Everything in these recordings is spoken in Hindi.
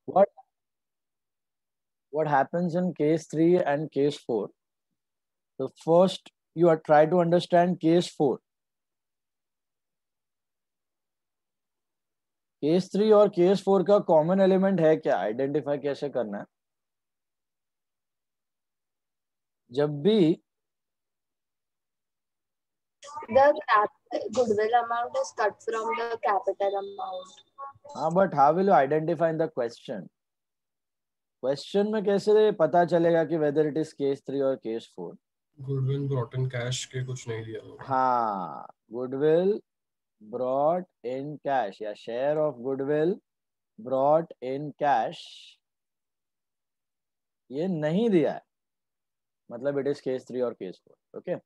what what happens in case 3 and case 4? So first you are try to understand case 4. Case 3 और केस 4 का कॉमन एलिमेंट है क्या, आइडेंटिफाई कैसे करना है? जब भी the goodwill amount is cut from the capital amount. हाँ, but how will you identify in the question? Question में कैसे पता चलेगा कि वेदर इट इज केस 3 और case 4? Goodwill brought in cash के कुछ नहीं दिया होगा। हाँ, गुडविल ब्रॉट इन कैश या share of goodwill brought in cash, ये नहीं दिया है, मतलब इट इज केस 3 और केस 4. ओके,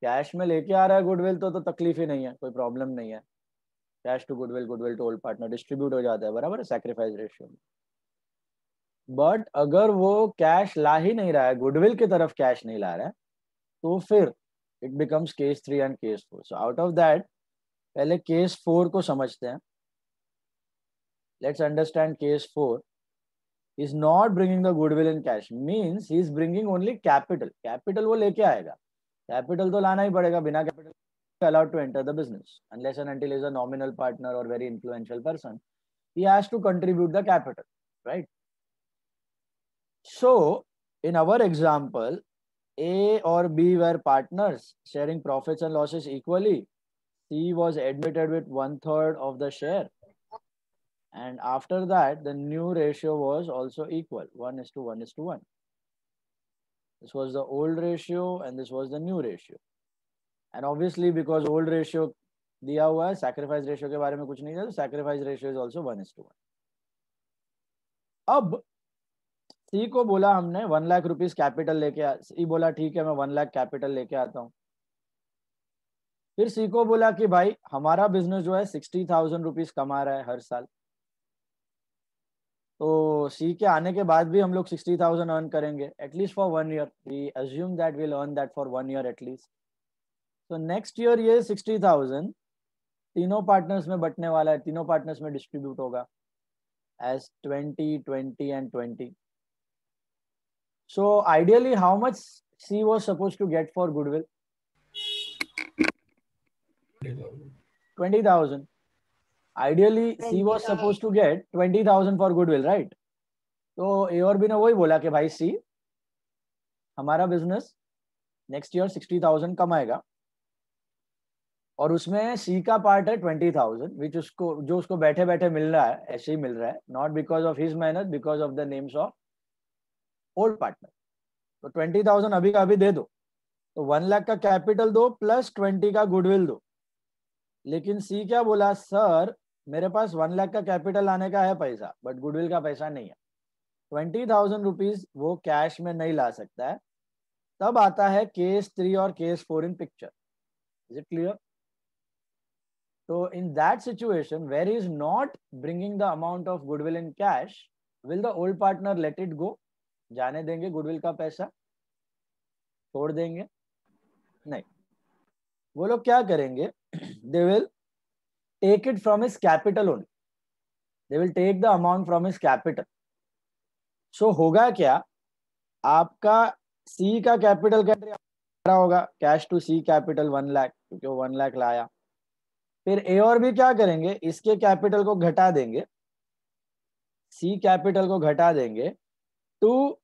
कैश में लेके आ रहा है गुडविल तो तकलीफ ही नहीं है, कोई प्रॉब्लम नहीं है. Cash to goodwill, goodwill to old partner distribute हो जाता है, बराबर है, सैक्रिफाइस रेशियो में. बट अगर वो कैश ला ही नहीं रहा है, गुडविल की तरफ कैश नहीं ला रहा है, तो फिर it becomes case 3 and case 4. So out of that पहले केस 4 को समझते हैं. Let's understand case 4. Is not bringing the goodwill in cash, means he is bringing only capital. Capital वो लेके आएगा, कैपिटल तो लाना ही पड़ेगा, बिना capital allowed to enter the business unless and until he is a nominal partner or very influential person. He has to contribute the capital, right? So in our example, A or B were partners sharing profits and losses equally. C was admitted with 1/3 of the share, and after that the new ratio was also equal, 1:1:1. This was the old ratio and this was the new ratio. And obviously because old ratio दिया हुआ है, sacrifice ratio के बारे में कुछ नहीं है, तो sacrifice ratio is also 1:1. अब सी को बोला हमने 1 लाख रुपीज कैपिटल लेके सी बोला ठीक है मैं 1 लाख कैपिटल लेके आता हूँ. फिर सी को बोला कि भाई हमारा बिजनेस जो है 60,000 रुपीज कमा रहा है हर साल, तो सी के आने के बाद भी हम लोग 60,000 अर्न करेंगे at least for 1 year. We assume that will earn that for 1 year at least. तो नेक्स्ट ईयर ये 60,000 तीनों पार्टनर्स में बंटने वाला है, तीनों पार्टनर्स में डिस्ट्रीब्यूट होगा as 20, 20 and 20. So ideally how much C was supposed to get for goodwill? 20,000. Ideally C was supposed to get 20,000 for goodwill, right? तो A और B ने वही बोला कि भाई C हमारा बिजनेस नेक्स्ट ईयर 60,000 कमाएगा और उसमें C का पार्ट है 20,000 विच उसको जो उसको बैठे बैठे मिल रहा है, ऐसे ही मिल रहा है, नॉट बिकॉज ऑफ हिज मेहनत, because of the names of old partner. तो 20,000 अभी का अभी दे दो, तो 1 लाख का कैपिटल दो प्लस 20 का गुडविल दो. लेकिन सी क्या बोला, सर मेरे पास 1 लाख का कैपिटल आने का है पैसा, बट गुडविल का पैसा नहीं है. 20,000 रुपीज वो कैश में नहीं ला सकता है. तब आता है केस 3 और case 4 in picture. Is it clear? तो in that situation where is not bringing the amount of goodwill in cash, will the old partner let it go, जाने देंगे गुडविल का पैसा, छोड़ देंगे? नहीं, वो लोग क्या करेंगे, they will take it from his capital only. They will take the amount from his capital. So होगा क्या, आपका सी का कैपिटल क्या होगा, cash to C capital 1 lakh, क्योंकि वो 1 लाख लाया. फिर ए और बी क्या करेंगे, इसके कैपिटल को घटा देंगे, सी कैपिटल को घटा देंगे, टू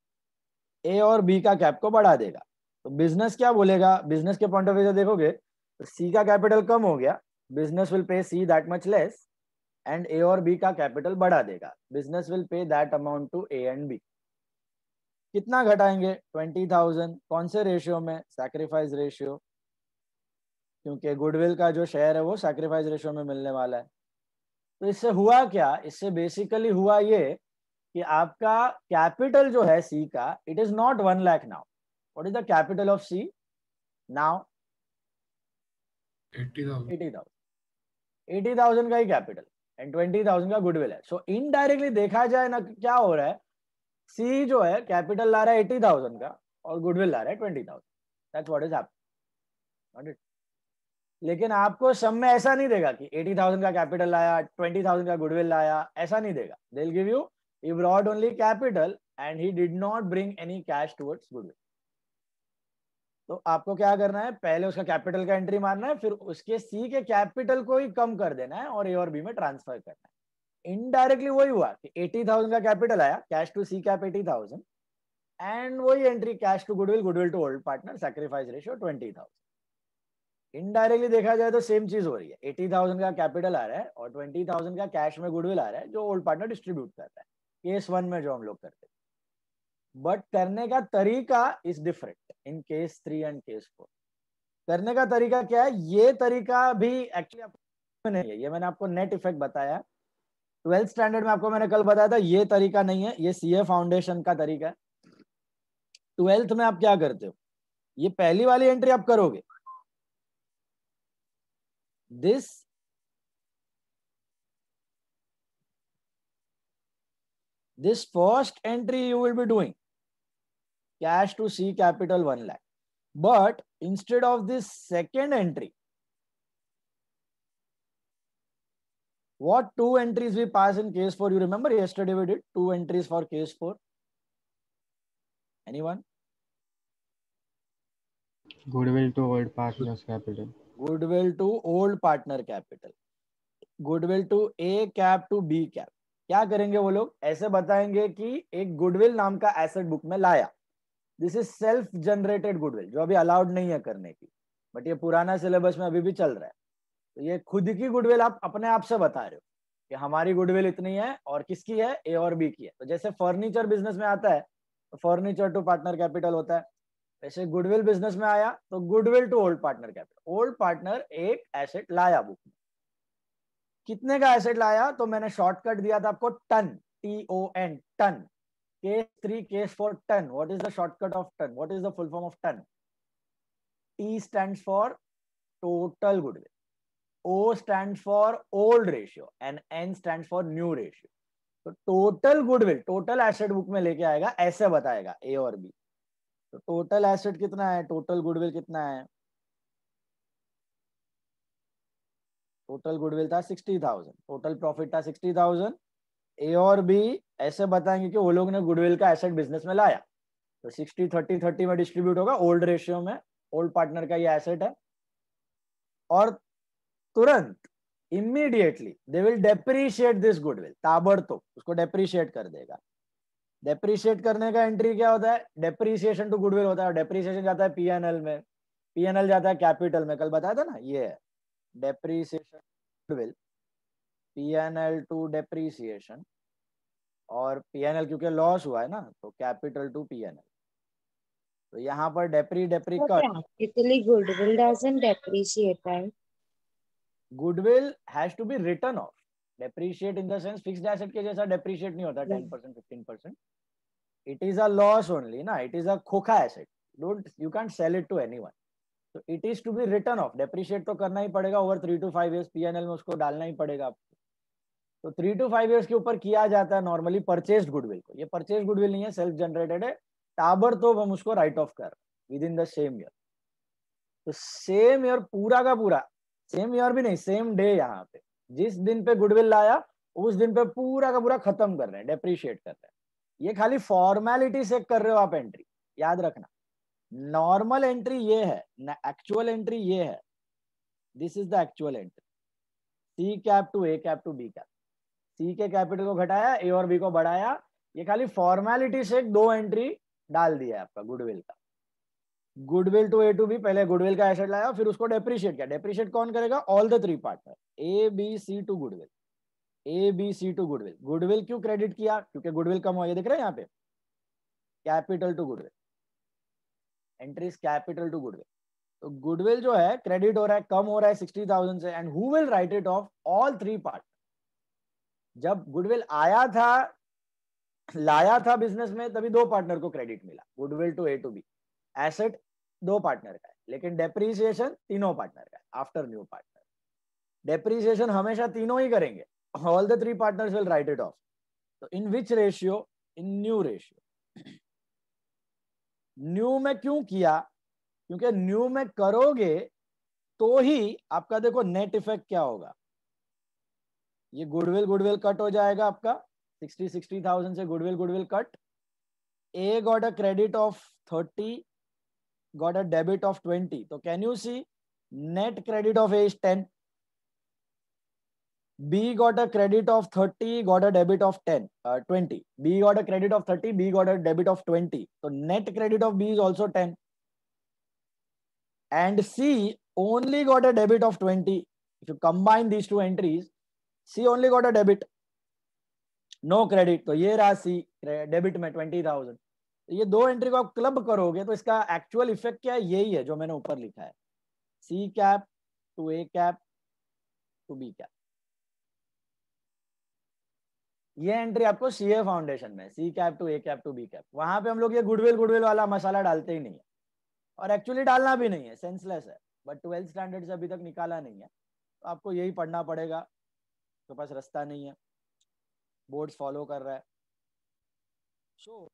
ए और बी का कैप को बढ़ा देगा. तो बिजनेस क्या बोलेगा, बिजनेस के पॉइंट ऑफ व्यू से देखोगे तो सी का कैपिटल कम हो गया, business will pay C that much less, and A और बी का कैपिटल बढ़ा देगा, business will pay that amount to A and B. कितना घटाएंगे, 20,000. कौन से रेशियो में, सैक्रिफाइस रेशियो, क्योंकि गुडविल का जो शेयर है वो सैक्रिफाइस रेशियो में मिलने वाला है. तो इससे हुआ क्या, इससे बेसिकली हुआ ये कि आपका कैपिटल जो है सी का, it is not 1 lakh now. What is the capital of C now? 80,000. 80,000 का ही कैपिटल एंड 20,000 का गुडविल है. सो इनडायरेक्टली देखा जाए ना, क्या हो रहा है, सी जो है कैपिटल ला रहा है 80,000 का और गुडविल ला रहा है 20,000. That's what is happening. लेकिन आपको सब में ऐसा नहीं देगा कि 80,000 का कैपिटल लाया, 20,000 का गुडविल लाया, ऐसा नहीं देगा. They will give you he brought only capital and he did not bring any cash towards goodwill. तो आपको क्या करना है, पहले उसका कैपिटल का एंट्री मारना है, फिर उसके सी के कैपिटल को ही कम कर देना है और ए और बी में ट्रांसफर करना है। इनडायरेक्टली वही हुआ कि 80,000 का कैपिटल आया, cash to C cap 80,000, and वही entry cash to goodwill, goodwill to old partner, sacrifice ratio 20,000। Indirectly देखा जाए तो सेम चीज हो रही है, 80,000 का कैपिटल आ रहा है और 20,000 का कैश में गुडविल आ रहा है जो ओल्ड पार्टनर डिस्ट्रीब्यूट कर रहा है, केस 1 में जो हम लोग करते हैं। बट करने का तरीका is different in case 3 and case 4। करने का तरीका क्या है, ये तरीका भी एक्चुअली आपको नहीं है, ये मैंने आपको नेट इफेक्ट बताया 12th स्टैंडर्ड में, आपको मैंने कल बताया था, ये तरीका नहीं है, ये सीए फाउंडेशन का तरीका है। 12th में आप क्या करते हो, ये पहली वाली एंट्री आप करोगे, this first entry you will be doing cash to C capital 1 lakh, but instead of this second entry, what 2 entries we pass in case 4? You remember yesterday we did 2 entries for case 4. Anyone? Goodwill to old partners capital. Goodwill to old partner capital, goodwill to A cap to B cap. क्या करेंगे वो लोग, ऐसे बताएंगे कि एक गुडविल नाम का एसेट बुक में लाया, this is self generated goodwill, जो अभी अलाउड नहीं है करने की, बट ये पुराना सिलेबस में अभी भी चल रहा है। तो ये खुद की गुडविल आप अपने आप से बता रहे हो कि हमारी गुडविल इतनी है, और किसकी है, ए और बी की है। तो जैसे फर्नीचर बिजनेस में आता है तो फर्नीचर टू पार्टनर कैपिटल होता है, वैसे गुडविल बिजनेस में आया तो goodwill to old partner capital. Old partner एक एसेट लाया बुक में, कितने का एसेट लाया, तो मैंने शॉर्टकट दिया था आपको, ton, TON, ton. Case 3 case 4 ton. What is the shortcut of ton, what is the full form of ton? T stands for total goodwill, O stands for old ratio and N stands for new ratio. तो total goodwill total asset book में लेके आएगा, ऐसे बताएगा ए और बी। तो टोटल एसेट कितना है, टोटल गुडविल कितना है, टोटल गुडविल था 60,000, टोटल प्रॉफिट था 60,000। ए और बी ऐसे बताएंगे कि वो लोग ने गुडविल का एसेट बिजनेस में लाया, तो 60-30-30 में डिस्ट्रीब्यूट होगा, ओल्ड रेशियो में, ओल्ड पार्टनर का ये एसेट है, और तुरंत immediately they will depreciate this goodwill, ताबड़तोड़ उसको डेप्रीशिएट कर देगा। डेप्रीशिएट करने का एंट्री क्या होता है, डेप्रीसिएशन टू गुडविल होता है, डेप्रीसिएशन जाता है पीएनएल में, पीएनएल जाता है कैपिटल में, कल बताया था ना, ये है depreciation goodwill, PNL to depreciation, और पीएनएल क्योंकि लॉस हुआ है ना तो कैपिटल टू पीएनएल। तो यहाँ पर डेप्री cut, practically goodwill doesn't depreciate, right? Goodwill has to be written off, depreciate in the sense fixed asset के जैसा डेप्रीशिएट नहीं होता 10% 15%, it is a loss only ना, इट इज अ खोखा asset, don't you can't sell it to anyone, तो it is to be written off. Depreciate तो करना ही पड़ेगा ओवर 3 to 5 years, पीएनएल में उसको डालना ही पड़ेगा आपको। तो 3 to 5 years के ऊपर किया जाता है नॉर्मली परचेस्ड गुडविल को, ये परचेज गुडविल नहीं है, सेल्फ जनरेटेड है, ताबड़तोड़ हम उसको राइट ऑफ कर with in the same year. तो सेम ईयर पूरा का पूरा, सेम ईयर भी नहीं, सेम डे, यहाँ पे जिस दिन पे गुडविल लाया उस दिन पे पूरा का पूरा खत्म कर रहे हैं, डेप्रीशिएट कर रहे हैं। ये खाली फॉर्मेलिटी से कर रहे हो आप एंट्री, याद रखना। नॉर्मल एंट्री ये है, एक्चुअल एंट्री ये है, this is the actual entry, C cap to A cap to B cap, C के कैपिटल को घटाया, ए और बी को बढ़ाया, ये खाली फॉर्मेलिटी से 2 एंट्री डाल दिया है आपका गुडविल का। Goodwill to A to B, पहले गुडविल का एसेट लाया फिर उसको डेप्रीशिएट किया, डेप्रीशिएट कौन करेगा, all the 3 partner, A B C to goodwill, A B C to goodwill. Goodwill क्यों क्रेडिट किया, क्योंकि गुडविल कम हुआ, ये दिख रहा है यहाँ पे, capital to goodwill, entries capital to goodwill. तो गुडविल जो है क्रेडिट हो रहा है, कम हो रहा है 60,000 से, and who will write it of, all 3 partner. जब गुडविल आया था, लाया था बिजनेस में, तभी 2 पार्टनर को क्रेडिट मिला, goodwill to A to B, asset 2 partner का है, लेकिन डेप्रीसिएशन 3 पार्टनर का है आफ्टर न्यू पार्टनर। डेप्रीसिएशन हमेशा तीनों ही करेंगे, all the 3 partners will write it off. तो in which ratio, in new ratio. New में क्यों किया, क्योंकि न्यू में करोगे तो ही आपका देखो नेट इफेक्ट क्या होगा, ये गुडविल कट हो जाएगा आपका, 60,000 से goodwill cut. A got a credit of 30, got a debit of 20. So can you see net credit of A is 10. B got a credit of 30, got a debit of 20. B got a credit of 30, B got a debit of 20. So net credit of B is also 10. And C only got a debit of 20. If you combine these two entries, C only got a debit, no credit. तो ये रहा C डेबिट में 20,000. ये दो एंट्री को आप क्लब करोगे तो इसका एक्चुअल इफेक्ट क्या है, यही है जो मैंने ऊपर लिखा है, C cap to A cap to B cap. ये एंट्री आपको सीए फाउंडेशन में, C cap to A cap to B cap. वहां पे हम लोग ये गुडविल वाला मसाला डालते ही नहीं है, और एक्चुअली डालना भी नहीं है, सेंसलेस है. बट 12th स्टैंडर्ड से अभी तक निकाला नहीं है, तो आपको यही पढ़ना पड़ेगा. तो पास रास्ता नहीं है, बोर्ड्स फॉलो कर रहा है. सो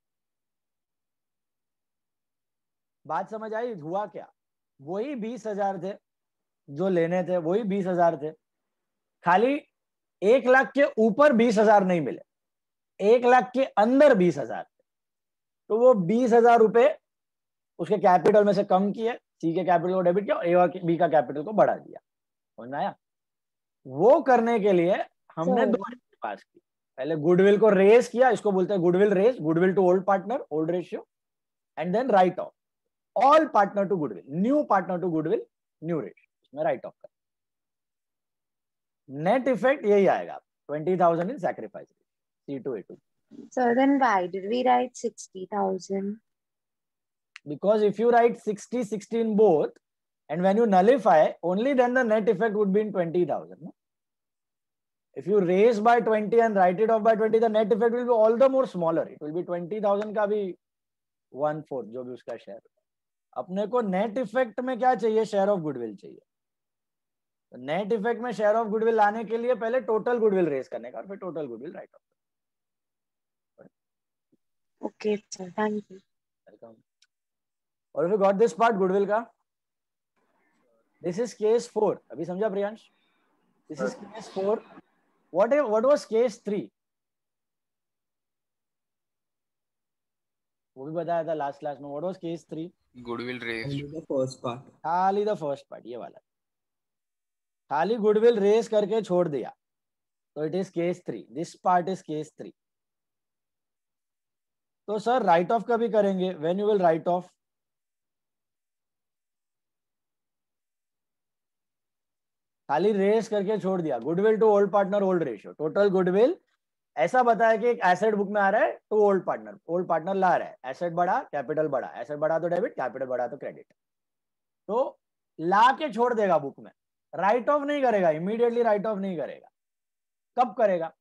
बात समझ आई? हुआ क्या, वही 20,000 थे जो लेने थे, वही 20,000 थे, खाली 1 लाख के ऊपर 20,000 नहीं मिले, 1 लाख के अंदर 20,000. तो वो 20,000 रुपए उसके कैपिटल में से कम किए, सी के कैपिटल को डेबिट किया, ए और बी का कैपिटल को बढ़ा दिया. समझ आया? वो करने के लिए हमने दो पास की. पहले गुडविल को रेज किया, इसको बोलते हैं goodwill raise, goodwill to old partner, old ratio, and then write off all partner to goodwill, new partner to goodwill, new ratio, इसमें राइट ऑफ कर. नेट इफेक्ट यही आएगा, 20,000 in sacrifice, C2 A2. So then why did we write 60,000? Because if you write 60, 60 in both, and when you nullify, only then the net effect would be in 20,000. No? If you raise by 20 and write it off by 20, the net effect will be all the more smaller. It will be 20,000 का भी 1/4 जो भी उसका शेयर. अपने को नेट इफेक्ट में क्या चाहिए, शेयर ऑफ गुडविल चाहिए. नेट इफेक्ट में शेयर ऑफ गुडविल लाने के लिए पहले टोटल गुडविल रेज करने का, और फिर total goodwill right of. Okay, sir. Thank you. Welcome. और if you got this part goodwill का, this is case 4. अभी समझा Priyansh? This is case 4. What was case 3? वो भी बताया था लास्ट क्लास में. What was case 3? Goodwill raised. Only the first part. खाली the first part, ये वाला. खाली गुडविल रेज करके छोड़ दिया, तो it is case 3. This part is case 3. तो सर राइट ऑफ कभी करेंगे, when you will write off? खाली रेज करके छोड़ दिया, goodwill to old partner, old ratio, total goodwill. ऐसा बताया कि एक एसेट बुक में आ रहा है टू ओल्ड पार्टनर ला रहा है, एसेट बढ़ा कैपिटल बढ़ा, एसेट बढ़ा तो डेबिट, कैपिटल बढ़ा तो क्रेडिट. तो ला के छोड़ देगा बुक में, राइट ऑफ नहीं करेगा, इमीडिएटली राइट ऑफ नहीं करेगा. कब करेगा?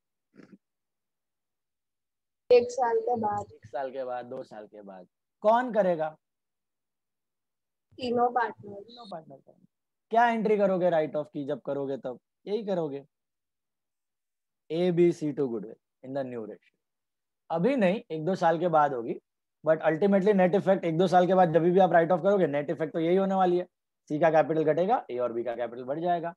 1 साल के बाद. 1 साल के बाद, 2 साल के बाद. कौन करेगा? तीनों पार्टनर. करेंगे. क्या एंट्री करोगे राइट ऑफ की? जब करोगे तब यही करोगे, ABC to goodwill in the new ratio. अभी नहीं, 1-2 साल के बाद होगी, बट अल्टीमेटली नेट इफेक्ट 1-2 साल के बाद जब भी आप राइट ऑफ करोगे, नेट इफेक्ट तो यही होने वाली है. सी का कैपिटल घटेगा, ए और बी का कैपिटल बढ़ जाएगा.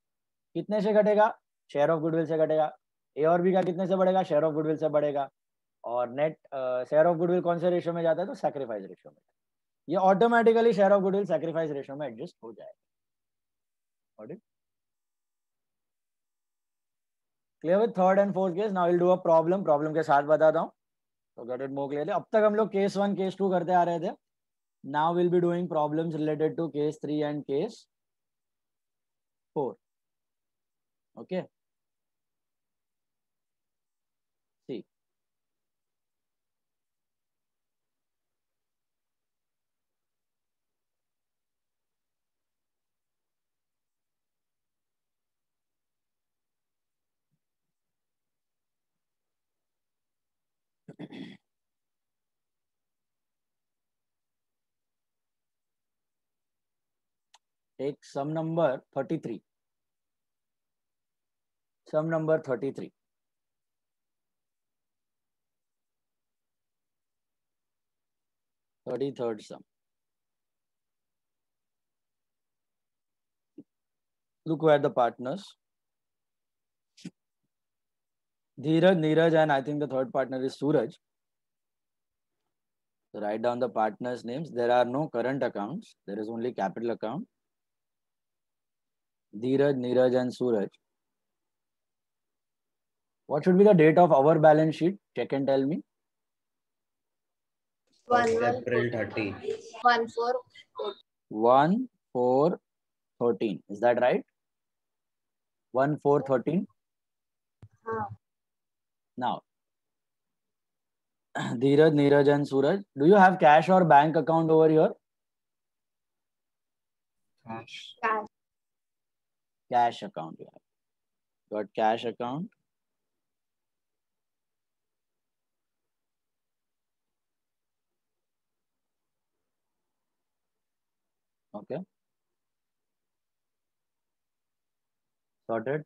कितने से घटेगा? शेयर ऑफ गुडविल से घटेगा. ए और बी का कितने से बढ़ेगा? शेयर ऑफ गुडविल से बढ़ेगा. और नेट शेयर ऑफ गुडविल कौन से रेशियो में जाता है? तो सैक्रिफाइस रेशियो में. ये automatically share of goodwill sacrifice ratio में एडजस्ट हो जाएगा. Clear with third and fourth case? Now will do a problem के साथ बताता हूँ, तो गेट इट मोर क्लियरली. अब तक हम लोग केस 1 केस 2 करते आ रहे थे. Now will be doing problems related to case 3 and case 4. Okay, see. Take sum number 33. Sum number 33. Third sum. Look where the partners. Dheeraj, Neeraj, and I think the third partner is Suraj. So write down the partners' names. There are no current accounts. There is only capital account. Dheeraj, Neeraj, and Suraj. What should be the date of our balance sheet? Check and tell me. April 30. 1/4/13. Is that right? 1/4/13. Now, Dheeraj, Neeraj, and Suraj, do you have cash or bank account over here? Cash. Cash account. You have. Got cash account. Okay. Sorted.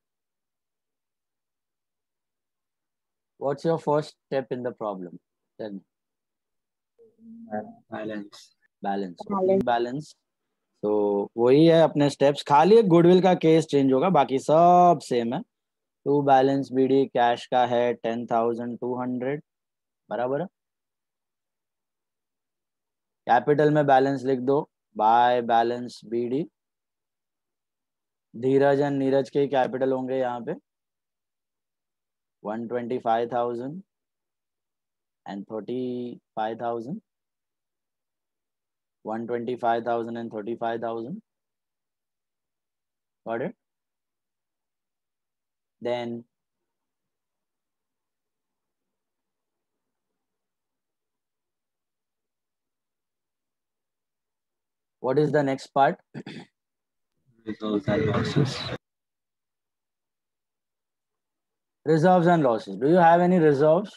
What's your first step in the problem? Tell me. Balance. Balance. Balance. तो वही है अपने स्टेप्स, खाली एक गुडविल का केस चेंज होगा, बाकी सब सेम है। टू बैलेंस बीडी कैश का है 10,200 बराबर है। कैपिटल में बैलेंस लिख दो by balance BD. Dheeraj and Neeraj के कैपिटल होंगे यहाँ पे 125,000 and 35,000, 125,000 and 35,000. Got it? Then what is the next part? Reserves and losses. Reserves and losses. Do you have any reserves?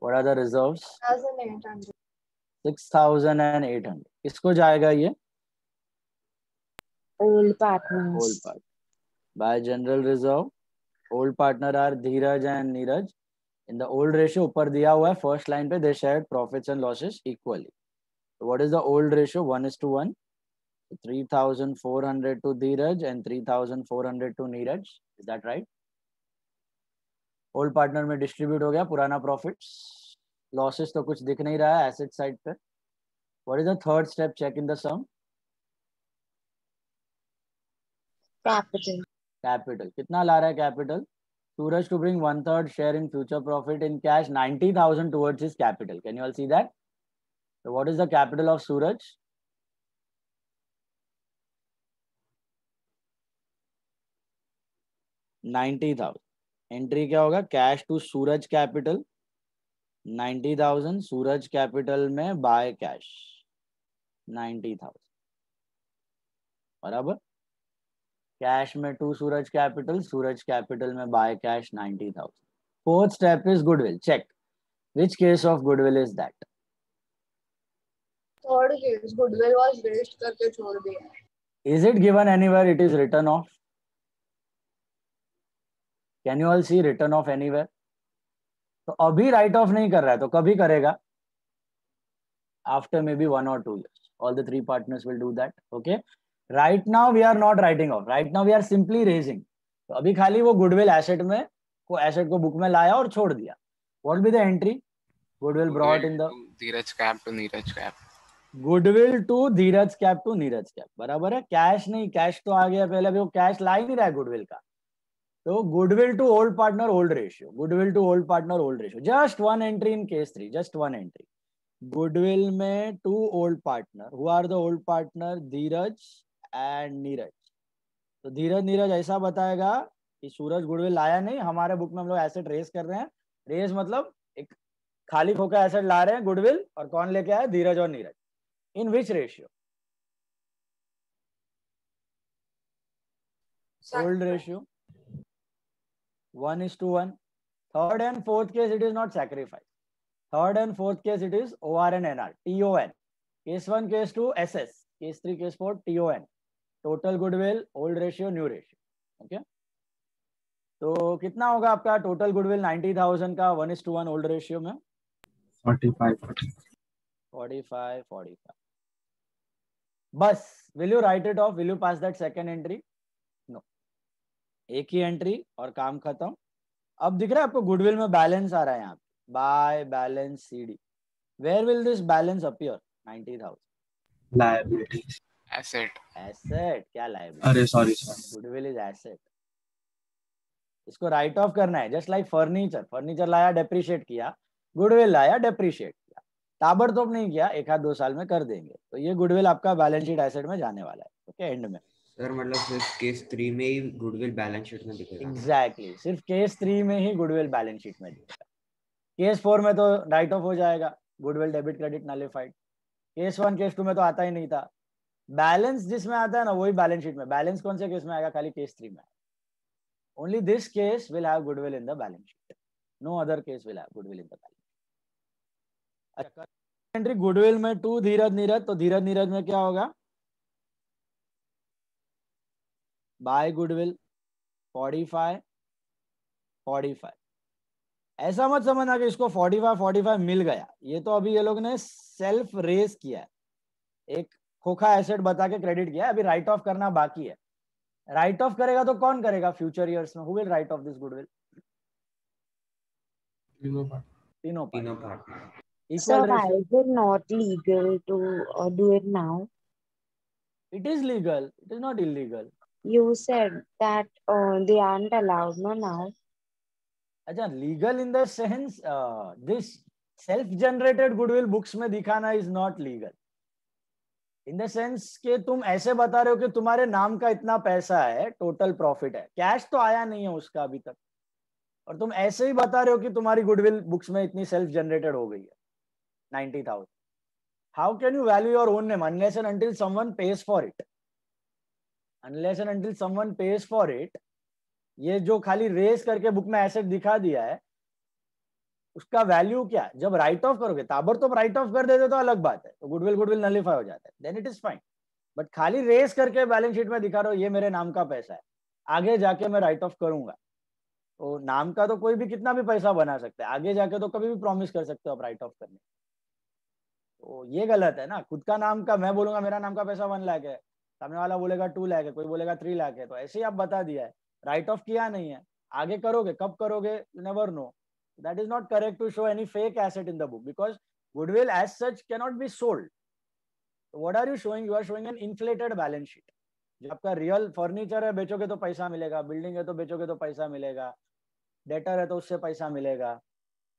What are the reserves? 6,800. 6,800. किसको जाएगा ये? Old partners. Old part. By general reserve, old partner are Dheeraj and Neeraj. In the old ratio ऊपर दिया हुआ है first line पे, they shared profits and losses equally. So what is the old ratio? 1:1. 3,400 to Dheeraj and 3,400 to Neeraj. Is that right? Old partner में डिस्ट्रीब्यूट हो गया पुराना प्रॉफिट्स। लॉसेस तो कुछ दिख नहीं रहा है एसेट साइड पे। What is the third step? Check in the sum. Capital. Capital कितना ला रहा है capital? Suraj to bring 1/3 share in future profit in cash 90,000 towards his capital. Can you all see that? So what is the capital of Suraj? 90,000. Entry क्या होगा? Cash to Suraj capital 90,000, Suraj capital में बाय कैश 90,000 बराबर। कैश में टू सूरज कैपिटल में by cash 90,000. Fourth step is goodwill. Check which case of goodwill is that? Third case goodwill was waste करके छोड़ दिया। Is it given anywhere? It is written off. Can you all see written off anywhere? तो अभी राइट ऑफ नहीं कर रहा है तो कभी करेगा? After maybe 1 or 2 years. All the three partners will do that. Okay. Right now we are not writing off. Right now we are simply raising. तो अभी खाली वो गुडविल एसेट में को एसेट को बुक में लाया और छोड़ दिया. What will be the entry? Goodwill brought in the Dheeraj cap to Neeraj cap. Goodwill to Dheeraj cap to Neeraj cap. बराबर है. कैश नहीं, कैश तो आ गया पहले, अभी वो कैश ला ही नहीं रहा है गुडविल का. तो goodwill to old partner old ratio. Goodwill to old partner old ratio. Just one entry in case 3. Just one entry. Goodwill में to old partner. Who are the old partner? Dheeraj and Neeraj. तो धीरज नीरज ऐसा बताएगा कि सूरज गुडविल लाया नहीं, हमारे बुक में हम लोग एसेट रेज कर रहे हैं. रेज मतलब एक खाली खोखा एसेट ला रहे हैं गुडविल, और कौन लेके आया? धीरज और Neeraj. In which ratio? Old ratio 1:1. Third and fourth case it is not sacrifice. Third and fourth case it is OR and NR. TON. Case 1, case 2 SS. Case 3, case 4 TON. Total goodwill, old ratio, new ratio. Okay. तो कितना होगा आपका टोटल गुडविल 90,000 का 1:1 ओल्ड रेशियो में? 45. बस. Will you write it off? Will you pass that second entry? No. एक ही एंट्री और काम खत्म। अब दिख रहा है आपको गुडविल में बैलेंस आ रहा है यहाँ पे, by balance CD। Where will this balance appear? 90,000। Liabilities. Asset. Asset क्या लायबिलिटी? अरे सॉरी गुडविल इज एसेट। इसको राइट ऑफ करना है, जस्ट लाइक फर्नीचर। फर्नीचर लाया डेप्रिशिएट किया, गुडविल लाया डेप्रिशिएट किया, ताबड़तोड़ नहीं किया, 1-2 साल में कर देंगे। तो ये गुडविल आपका बैलेंस शीट एसेट में जाने वाला है। ओके, एंड में सर मतलब सिर्फ केस 3 में ही गुडविल बैलेंस शीट में दिखेगा। एग्जैक्टली, सिर्फ केस 3 में ही गुडविल बैलेंस शीट में दिखेगा। केस 4 में तो राइट ऑफ हो जाएगा, goodwill debit credit nullified. Case 1 case 2 में तो आता ही नहीं था। बैलेंस जिसमें आता है ना वही बैलेंस शीट में। बैलेंस कौन से केस में आएगा? खाली केस 3 में। Only this case will have goodwill in the balance sheet. No other case will have goodwill in the balance sheet. अच्छा, एंट्री गुडविल में 2 धीरज नीरज, तो धीरज नीरज में क्या होगा? By goodwill 45। ऐसा मत समझना कि इसको 45 मिल गया। ये तो अभी ये लोग ने सेल्फ रेज किया है, एक खोखा एसेट बता के क्रेडिट किया है, अभी राइट ऑफ करना बाकी है। राइट ऑफ करेगा तो कौन करेगा फ्यूचर ईयर्स में? Who will write of this goodwill? तीनों part. So why is it not legal to do it now? It is legal. It is not illegal. You said that they aren't allowed no now. अच्छा, legal in the sense this self-generated goodwill books में दिखाना is not legal. In the sense कि तुम ऐसे बता रहे हो कि तुम्हारे नाम का इतना पैसा है, टोटल प्रॉफिट है, कैश तो आया नहीं है उसका अभी तक, और तुम ऐसे ही बता रहे हो कि तुम्हारी गुडविल बुक्स में इतनी सेल्फ जनरेटेड हो गई है 90,000. How can you value your own name unless and until someone pays for it? Unless and until someone pays for it, ये जो खाली रेस करके बुक में एसेट दिखा दिया है, उसका वैल्यू क्या? जब राइट ऑफ करोगे, ताबड़तोड़ राइट ऑफ कर देते तो अलग बात है, तो गुडविल नलिफाई हो जाता है, then it is fine. But खाली रेस करके बैलेंस शीट में दिखा रहे हो ये मेरे नाम का पैसा है, आगे जाके मैं राइट ऑफ करूंगा, तो नाम का तो कोई भी कितना भी पैसा बना सकता है, आगे जाके तो कभी भी प्रॉमिस कर सकते हो आप राइट ऑफ करने. तो ये गलत है ना. खुद का नाम का मैं बोलूंगा मेरा नाम का पैसा 1 लाख है, सामने वाला बोलेगा 2 लाख है, कोई बोलेगा 3 लाख है, तो ऐसे ही आप बता दिया है, राइट ऑफ किया नहीं है. आगे करोगे, कब करोगे, you never know. That is not correct to show any fake asset in the book because goodwill as such cannot be sold. So what are you showing? You are showing an inflated balance sheet. जो आपका रियल फर्नीचर है बेचोगे तो पैसा मिलेगा, बिल्डिंग है तो बेचोगे तो पैसा मिलेगा, डेटर है तो उससे पैसा मिलेगा.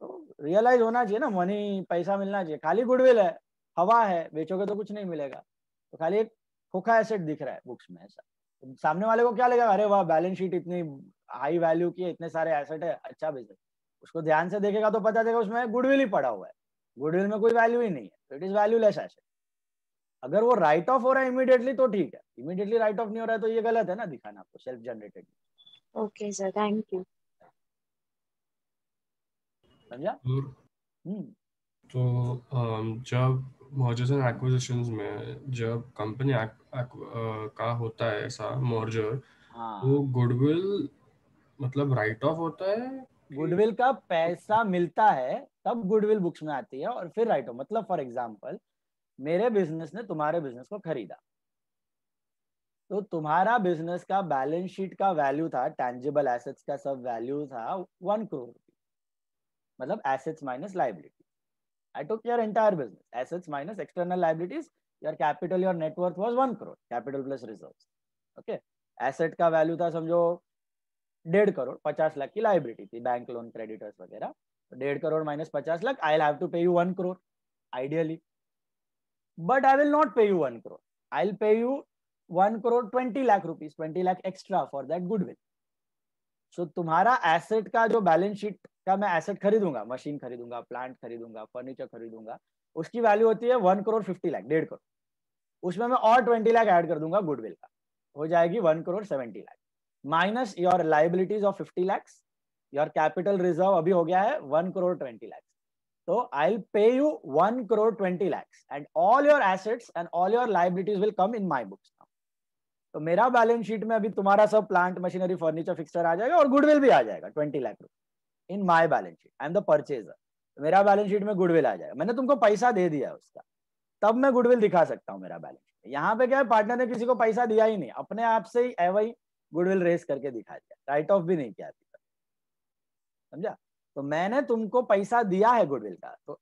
तो रियलाइज होना चाहिए ना, मनी पैसा मिलना चाहिए. खाली गुडविल है, हवा है, बेचोगे तो कुछ नहीं मिलेगा, तो खाली एक खोखा एसेट दिख रहा है बुक्स में. ऐसा तो सामने वाले को क्या लगेगा, अरे वाह बैलेंस शीट इतनी हाई वैल्यू की है, इतने सारे एसेट है, अच्छा बिजनेस. उसको ध्यान से देखेगा तो पता चलेगा उसमें गुडविल ही पड़ा हुआ है, गुडविल में कोई वैल्यू ही नहीं है, तो इट इज वैल्यूलेस एसेट. अगर वो राइट ऑफ हो रहा है इमीडिएटली तो ठीक है, इमीडिएटली राइट ऑफ नहीं हो रहा है तो ये गलत है ना दिखाना आपको self generated. Okay sir, thank you. समझा? तो जब मर्जर्स एंड एक्विजिशंस में जब कंपनी का होता है ऐसा मर्जर, वो गुडविल मतलब राइट ऑफ होता है, गुडविल का पैसा मिलता है तब गुडविल बुक्स में आती है और फिर राइट ऑफ. मतलब फॉर एग्जांपल मेरे बिजनेस ने तुम्हारे बिजनेस को खरीदा, तो तुम्हारा बिजनेस का बैलेंस शीट का वैल्यू था, टैंजिबल एसेट्स का सब वैल्यू था 1 करोड़ रुपीज, मतलब assets minus liability. I took your entire business, assets minus external liabilities, your capital your net worth was 1 crore, capital plus reserves. Okay, asset का वैल्यू था समझो 1.5 करोड़, 50 लाख की लाइबिलिटी थी, बैंक लोन क्रेडिटर्स वगैरह, तो 1.5 crore minus 50 lakh, I will have to pay you 1 crore ideally, but I will not pay you 1 crore, I will pay you 1 crore 20 lakh rupees, 20 lakh extra for that goodwill. So तुम्हारा एसेट का जो बैलेंस शीट का मैं एसेट खरीदूंगा, मशीन खरीदूंगा, प्लांट खरीदूंगा, फर्नीचर खरीदूंगा, उसकी वैल्यू होती है 1 करोड़ 50 लाख, 1.5 करोड़. उसमें मैं और 20 लाख ऐड कर दूंगा गुडविल का, हो जाएगी 1 crore 70 lakh minus your liabilities of 50 lakhs, your capital reserve अभी हो गया है 1 करोड़ 20 lakhs. तो आई will pay you 1 crore 20 lakhs and all your assets and all your liabilities will come in my books. तो मेरा बैलेंस शीट में अभी तुम्हारा सब प्लांट मशीनरी फर्नीचर फिक्सचर आ जाएगा और गुडविल भी आ जाएगा 20 लाख रुपए in my balance sheet. I am the purchaser, मेरा बैलेंस शीट में गुडविल आ जाएगा, मैंने तुमको पैसा दे दिया उसका, तब मैं गुडविल दिखा सकता हूँ मेरा बैलेंस शीट. यहाँ पे क्या है, पार्टनर ने किसी को पैसा दिया ही नहीं, अपने आप से ही वही गुडविल रेस करके दिखा दिया, राइट ऑफ भी नहीं किया, समझा? तो मैंने तुमको पैसा दिया है गुडविल का, तो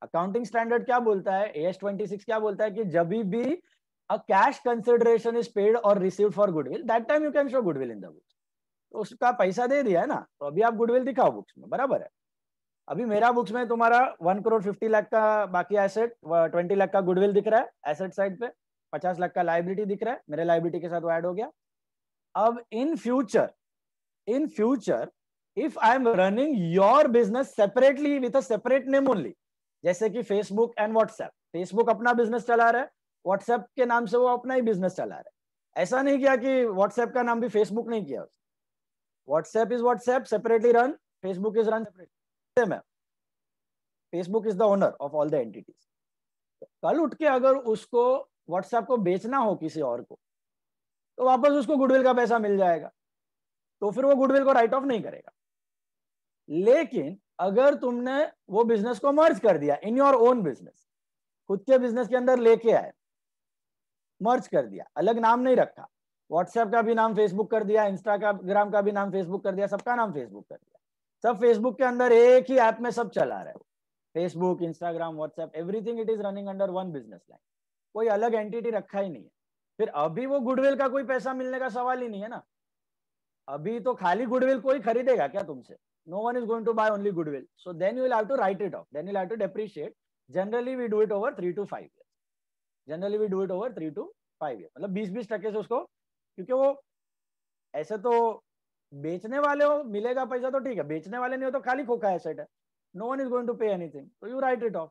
अकाउंटिंग स्टैंडर्ड क्या बोलता है, AS 26 क्या बोलता है कि जब भी a cash consideration is paid और received for goodwill, that time you can show goodwill in the books. तो उसका पैसा दे दिया है ना, तो अभी आप गुडविल दिखाओ बुक्स में, बराबर है। अभी मेरा बुक्स में तुम्हारा 1 करोड़ 50 लाख का बाकी एसेट, 20 लाख का गुडविल दिख रहा है एसेट साइड पे, 50 लाख का लाइबिलिटी दिख रहा है, मेरे लाइबिलिटी के साथ वो ऐड हो गया। अब in future if I am running your business separately with a separate name only, जैसे कि फेसबुक एंड व्हाट्सएप, फेसबुक अपना बिजनेस चला रहा है, व्हाट्सएप के नाम से वो अपना ही बिजनेस चला रहा है। ऐसा नहीं किया कि व्हाट्सएप का नाम भी फेसबुक नहीं किया, WhatsApp is WhatsApp separately run, Facebook is run separately, same है, Facebook is the owner of all the entities. कल उठ के अगर उसको व्हाट्सएप को बेचना हो किसी और को, तो वापस उसको गुडविल का पैसा मिल जाएगा, तो फिर वो गुडविल को राइट ऑफ नहीं करेगा। लेकिन अगर तुमने वो बिजनेस को मर्ज कर दिया इन योर ओन बिजनेस, खुद के बिजनेस के अंदर लेके आए, मर्ज कर दिया, अलग नाम नहीं रखा, व्हाट्सएप का भी नाम फेसबुक कर दिया, इंस्टाग्राम का भी नाम फेसबुक कर दिया, सबका नाम फेसबुक कर दिया, सब फेसबुक के अंदर एक ही ऐप में सब चला रहा है, Facebook, Instagram, WhatsApp, everything it is running under one business line, कोई अलग एंटिटी रखा ही नहीं है। फिर अभी वो गुडविल का कोई पैसा मिलने का सवाल ही नहीं है ना, अभी तो खाली गुडविल कोई खरीदेगा क्या तुमसे? No one is going to buy only goodwill. So then you will have to write it off. Then you will have to depreciate. Generally we do it over 3 to 5 years. Generally we do it over 3 to 5 years. मतलब 20-20% से उसको, क्योंकि वो ऐसे तो बेचने वाले हो मिलेगा पैसा तो ठीक है, बेचने वाले नहीं हो तो खाली खोखा एसेट है, no one is going to pay anything. So you write it off.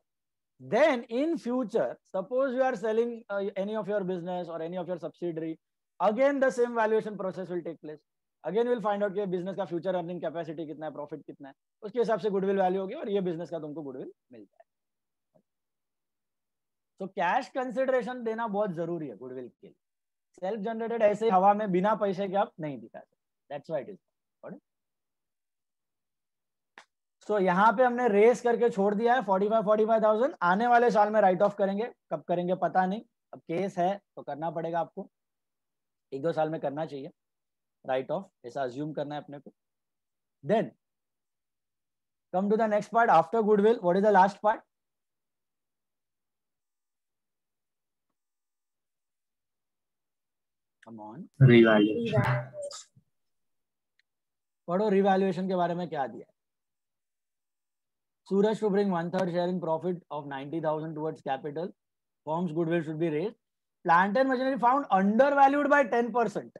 Then in future, suppose you are selling any of your business or any of your subsidiary, again the same valuation process will take place. Again will find out कि बिजनेस का फ्यूचर अर्निंग कैपेसिटी कितना है, प्रॉफिट कितना है, उसके हिसाब से गुडविल वैल्यू होगी और ये बिजनेस का तुमको गुडविल मिल जाए। तो कैश कंसिडरेशन देना बहुत जरूरी है गुडविल के लिए, सेल्फ जनरेटेड ऐसे हवा में बिना पैसे के आप नहीं दिखा सकते, दैट्स व्हाई इट इज। सो यहाँ पे हमने रेस करके छोड़ दिया है 45,000, आने वाले साल में राइट ऑफ करेंगे, कब करेंगे पता नहीं, अब केस है तो करना पड़ेगा आपको, 1-2 साल में करना चाहिए राइट ऑफ, ऐसा अज्यूम करना है अपने को। Then come to the next part, after goodwill what is the last part? Come on, revaluation. पढ़ो रिवैल्यूएशन के बारे में क्या दिया है। Suraj to bring 1/3 sharing profit of 90,000 towards capital, firm's goodwill should be raised, plant and machinery found under valued by 10%,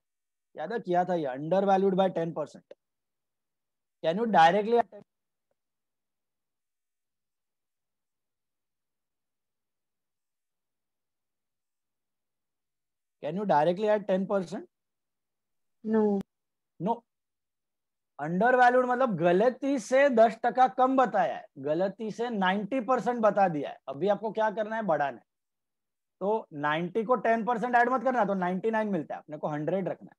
याद किया था ये, under valued by 10%, can you directly add 10%? No, under valued मतलब गलती से 10% कम बताया है, गलती से 90% बता दिया है, अभी आपको क्या करना है, बढ़ाना है, तो 90 को 10% ऐड मत करना, तो 99 मिलता है, अपने को 100 रखना है।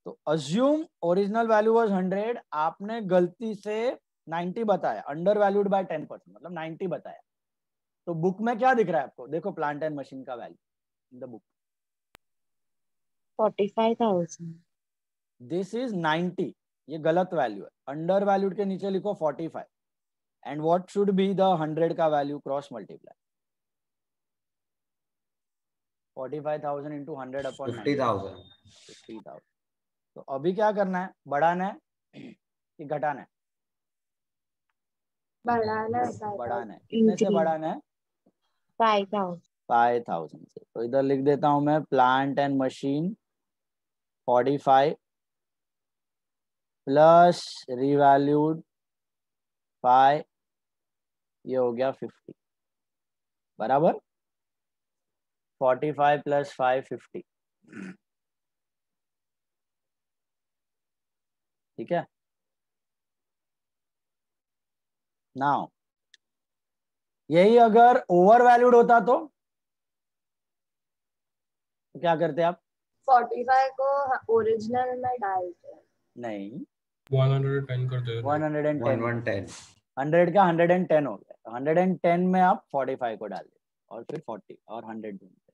तो अज्यूम ओरिजिनल वैल्यू वाज 100, आपने गलती से 90 बताया, अंडर वैल्यूड बाय 10%, मतलब 90 बताया, तो बुक में क्या दिख रहा है आपको, देखो प्लांट एंड मशीन का value in the book 45,000। This is 90, ये गलत वैल्यू है, अंडर वैल्यूड के नीचे लिखो 45, and what should be the 100 का value, cross multiply 45,000 into 100 upon 50,000। तो अभी क्या करना है, बढ़ाना है कि घटाना है? बढ़ाना है। कितने से बढ़ाना है? 5,000 से। तो इधर लिख देता हूं मैं, plant and machine 45 plus revalued 5, ये हो गया 50, बराबर 45 प्लस 5 50, ठीक है। नाउ यही अगर ओवर वैल्यूड होता तो क्या करते आप? 45 को ओरिजिनल में डालते हैं, नहीं 110 कर दे, 110 100 का 110 हो गया, 110 में आप 45 को डाल दे और फिर 40 और 100 ढूंढते,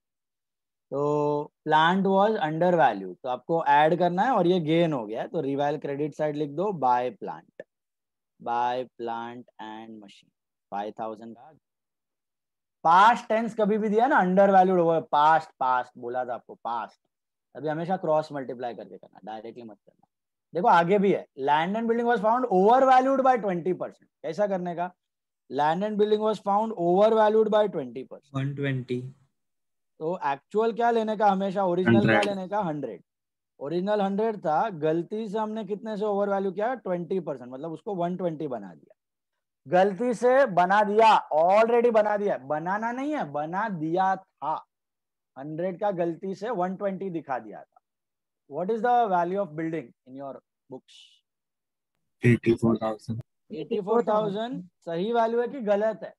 तो प्लांट वाज अंडर वैल्यू, तो आपको ऐड करना है और ये गेन हो गया है, तो रिवैल क्रेडिट साइड लिख दो बाय प्लांट एंड मशीन 5000 का। पास्ट टेंस कभी भी दिया ना अंडर वैल्यूड हो, पास्ट बोला था आपको, पास्ट अभी हमेशा क्रॉस मल्टीप्लाई करके करना, डायरेक्टली मत करना। देखो आगे भी है, land and building was found over valued bye 20%। कैसा करने का? Land and building was found over valued bye 20%। 120 तो एक्चुअल क्या लेने का, हमेशा ओरिजिनल क्या लेने का, 100। ओरिजिनल 100 था, गलती से हमने कितने से ओवर वैल्यू किया, 20%, मतलब उसको 120 बना दिया। गलती से बना दिया, ऑलरेडी बना दिया, बनाना नहीं है, बना दिया था। 100 का गलती से 120 दिखा दिया था। What is the value of building in your books? 84,000 84,000 सही वैल्यू है कि गलत है?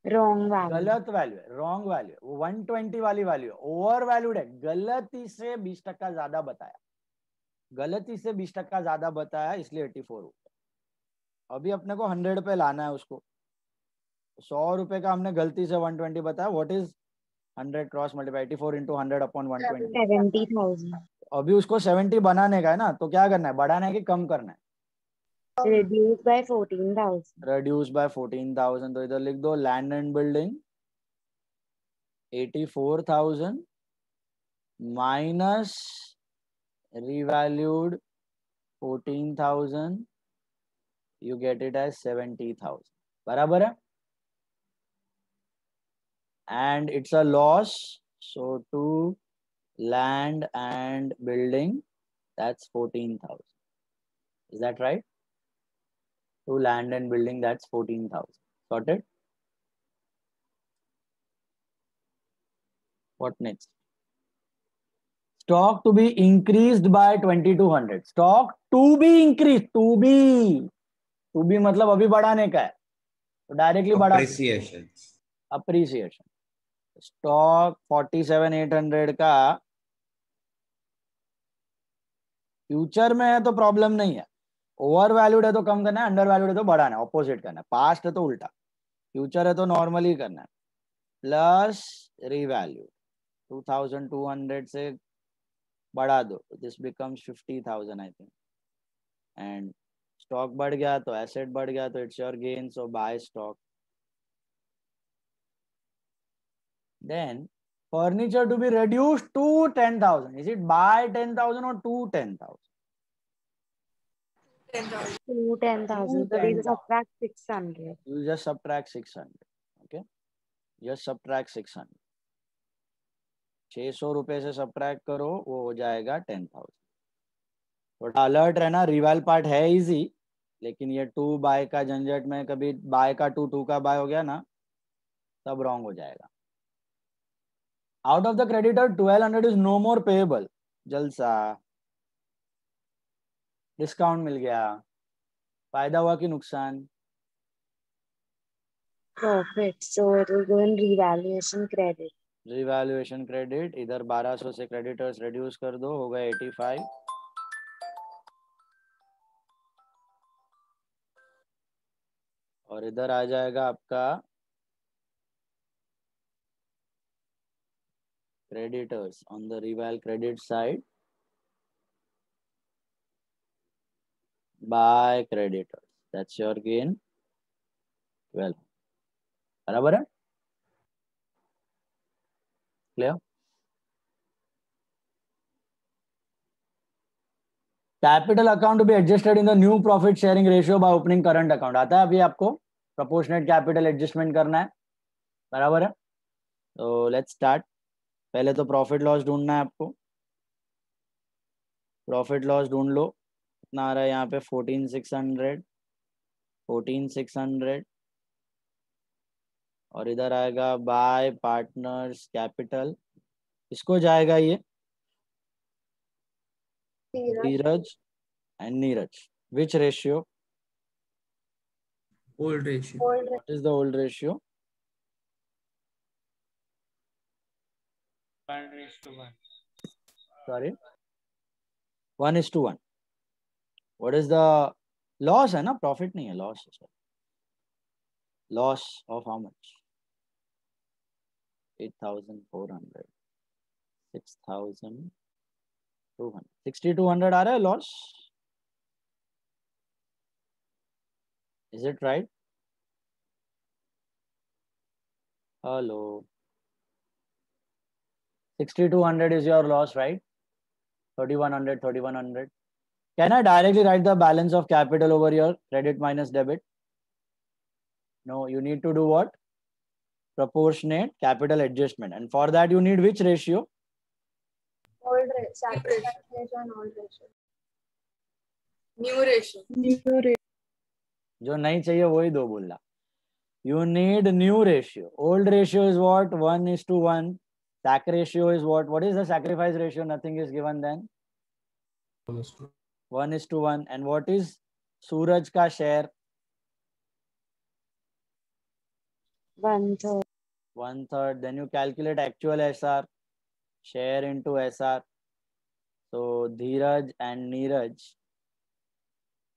Wrong value. गलत वैल्यू है, रॉन्ग वैल्यू है। वो 120 वाली वैल्यू है, ओवर वैल्यूड है, गलती से 20% ज्यादा बताया, गलती से 20% ज्यादा बताया, इसलिए 84 हो गया। अभी अपने को 100 पे लाना है उसको। 100 रुपए का हमने गलती से 120 बताया। What is 100 cross multiply 84 into 100 upon 120? 70,000. अभी उसको 70 बनाने का है ना, तो क्या करना है, बढ़ाना है कि कम करना है? Reduced by 14,000. Reduce by 14,000। तो इधर लिख दो land and building 84,000 minus revalued 14,000, you get it as 70,000। बराबर है? And it's a loss, so to land and building, that's 14,000। Is that right? To land and building, that's 14,000। Sorted? What next? Stock to be increased by 2,200। Stock to be increased, to be मतलब अभी बढ़ाने का है, तो डायरेक्टली बढ़ा। अप्रिसिएशन। स्टॉक 47,800 का फ्यूचर में है तो प्रॉब्लम नहीं है, ओवर वैल्यूड है तो कम करना है, अंडर वैल्यूड है तो बढ़ाना है, ऑपोजिट करना है। पास्ट है तो उल्टा, फ्यूचर है तो नॉर्मली करना है। प्लस रीवैल्यू 2,200 से बढ़ा दो, this becomes 50,000 I think. And stock बढ़ गया तो एसेट बढ़ गया, तो it's your gain, so by stock. Then furniture to be reduced to 10,000. Is it by 10,000 or to 10,000? To 10,000. So we will subtract 600. You just subtract 600. Okay. Just subtract 600. 600 रुपए से सब्ट्रैक्ट करो, वो हो जाएगा 10,000। थोड़ा अलर्ट रहना, रिवाल पार्ट है इजी, लेकिन ये 2 बाय का झंझट में कभी बाय का 2 का बाय हो गया ना, तब रॉन्ग हो जाएगा। Out of the creditor 1,200 is no more payable। जलसा, डिस्काउंट मिल गया, फायदा हुआ कि नुकसान? Profit. So it will go in revaluation credit. Revaluation credit, इधर 1200 से क्रेडिटर्स रिड्यूस कर दो, हो गया 85। और इधर आ जाएगा आपका creditors on the reval credit side by creditors, that's your gain 12। बराबर है? Clear? Capital account to be adjusted in the new profit sharing ratio by opening current account. आता है अभी आपको प्रोपोर्शनेट कैपिटल एडजस्टमेंट करना है, बराबर है? तो लेट्स स्टार्ट। पहले तो प्रॉफिट लॉस ढूंढना है आपको। प्रॉफिट लॉस ढूंढ लो, कितना आ रहा है यहाँ पे 14,600 और इधर आएगा बाय पार्टनर्स कैपिटल। इसको जाएगा ये Dheeraj and Neeraj. Which ratio? old ratio What is the old ratio? 1:1. Sorry, 1:1। What is the loss है ना, प्रॉफिट नहीं है, लॉस है sir. Loss of how much? 8,400। 6,200 6,200 आ रहा है loss? Is it right? Hello. 6,200 is your loss, right? 3,100, 3,100. Can I directly write the balance of capital over here? Credit minus debit? No, you need to do what? Proportionate capital adjustment. And for that, you need which ratio? Sacrifice ratio and old ratio. New ratio. जो नहीं चाहिए वही दो बोलना. You need new ratio. Old ratio is what? 1:1. Sac ratio is what? What is the sacrifice ratio? Nothing is given then. 1:1. And what is Suraj ka share? 1/3. 1/3. Then you calculate actual SR. Share into SR. So Dheeraj and Neeraj.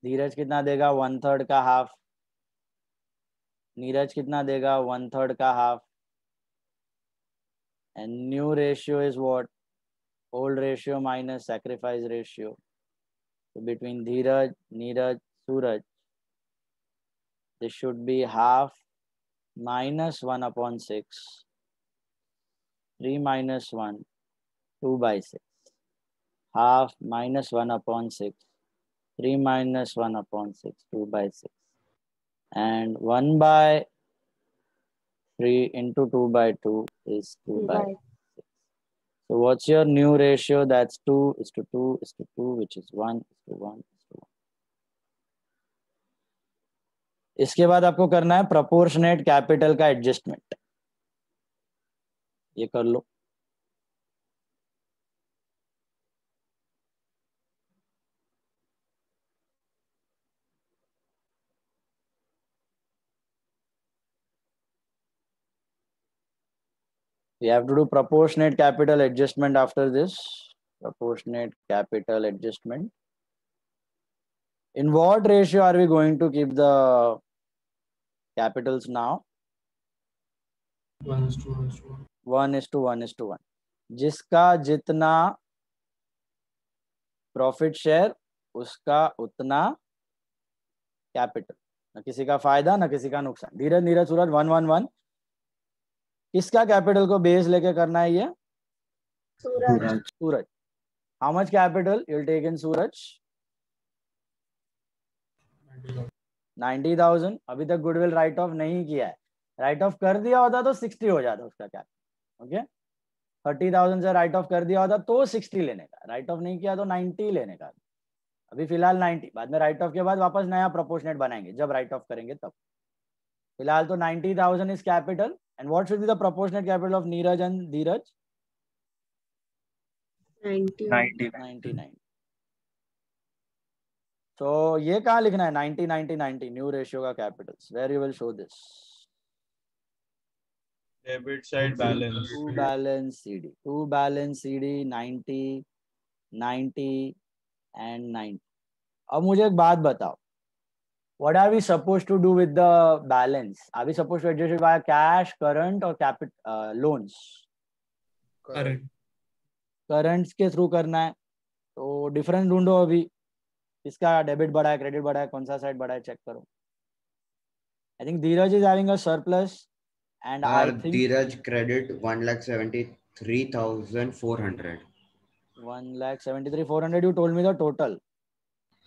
धीरज कितना देगा? 1/3 का हाफ. नीरज कितना देगा? 1/3 का half. And new ratio is what? Old ratio minus sacrifice ratio. So between Dheeraj, Neeraj, Suraj, this should be half minus 1/6. 3 minus 1, 2/6. Half minus 1/6. 3 minus 1/6, 2/6. And 1/3 into 2/2 is 2/6. So what's your new ratio? That's 2:2:2, which is 1:1:1. इसके बाद आपको करना है प्रोपोर्शनेट कैपिटल का एडजस्टमेंट. ये कर लो. We have to do proportionate capital adjustment after this. Proportionate capital adjustment. In what ratio are we going to keep the capitals now? 1:1. 1:1:1. जिसका जितना प्रॉफिट शेयर उसका उतना कैपिटल. न किसी का फायदा न किसी का नुकसान. धीरज, नीरज, सूरज 1:1:1. किसका कैपिटल को बेस लेके करना है ये? Suraj. How much capital you'll take in Suraj? 90,000. अभी तक गुडविल राइट ऑफ नहीं किया है. राइट ऑफ कर दिया होता तो 60 हो जाता उसका कैपिटल. ओके. 30,000 से राइट ऑफ कर दिया होता तो 60 लेने का. राइट ऑफ नहीं किया तो 90 लेने का. अभी फिलहाल 90. बाद में राइट ऑफ के बाद वापस नया प्रोपोर्शनेट बनाएंगे जब राइट ऑफ करेंगे तब. फिलहाल तो 90,000 is capital. And what should be the proportionate capital of Neeraj and Dheeraj? 99. तो ये कहाँ लिखना है? 90 90 90 न्यू रेशियो का capitals. Where you will show this? Debit side balance. To balance CD. To balance CD 90 90 and 90. अब मुझे एक बात बताओ. What are we supposed to do with the balance? Are we supposed to adjust it via cash, current or loans? Currents के थ्रू करना है. तो डिफरेंस ढूंढो. अभी किसका डेबिट बढ़ा है, क्रेडिट बढ़ा है, कौन सा साइड बढ़ा है, चेक करो. I think Dheeraj is having a surplus and I think Dheeraj credit 1,73,400. 1,73,400. You told me the total.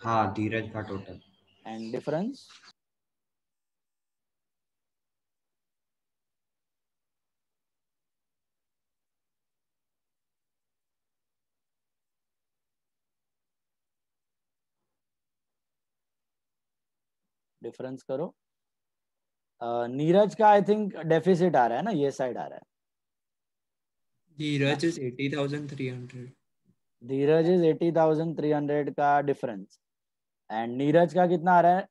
हाँ, धीरज का टोटल. And difference? डिफरेंस करो. नीरज का आई थिंक डेफिसिट आ रहा है ना, ये साइड आ रहा है. धीरज इज 80,300. धीरज इज 80,300 का डिफरेंस. एंड नीरज का कितना आ रहा है?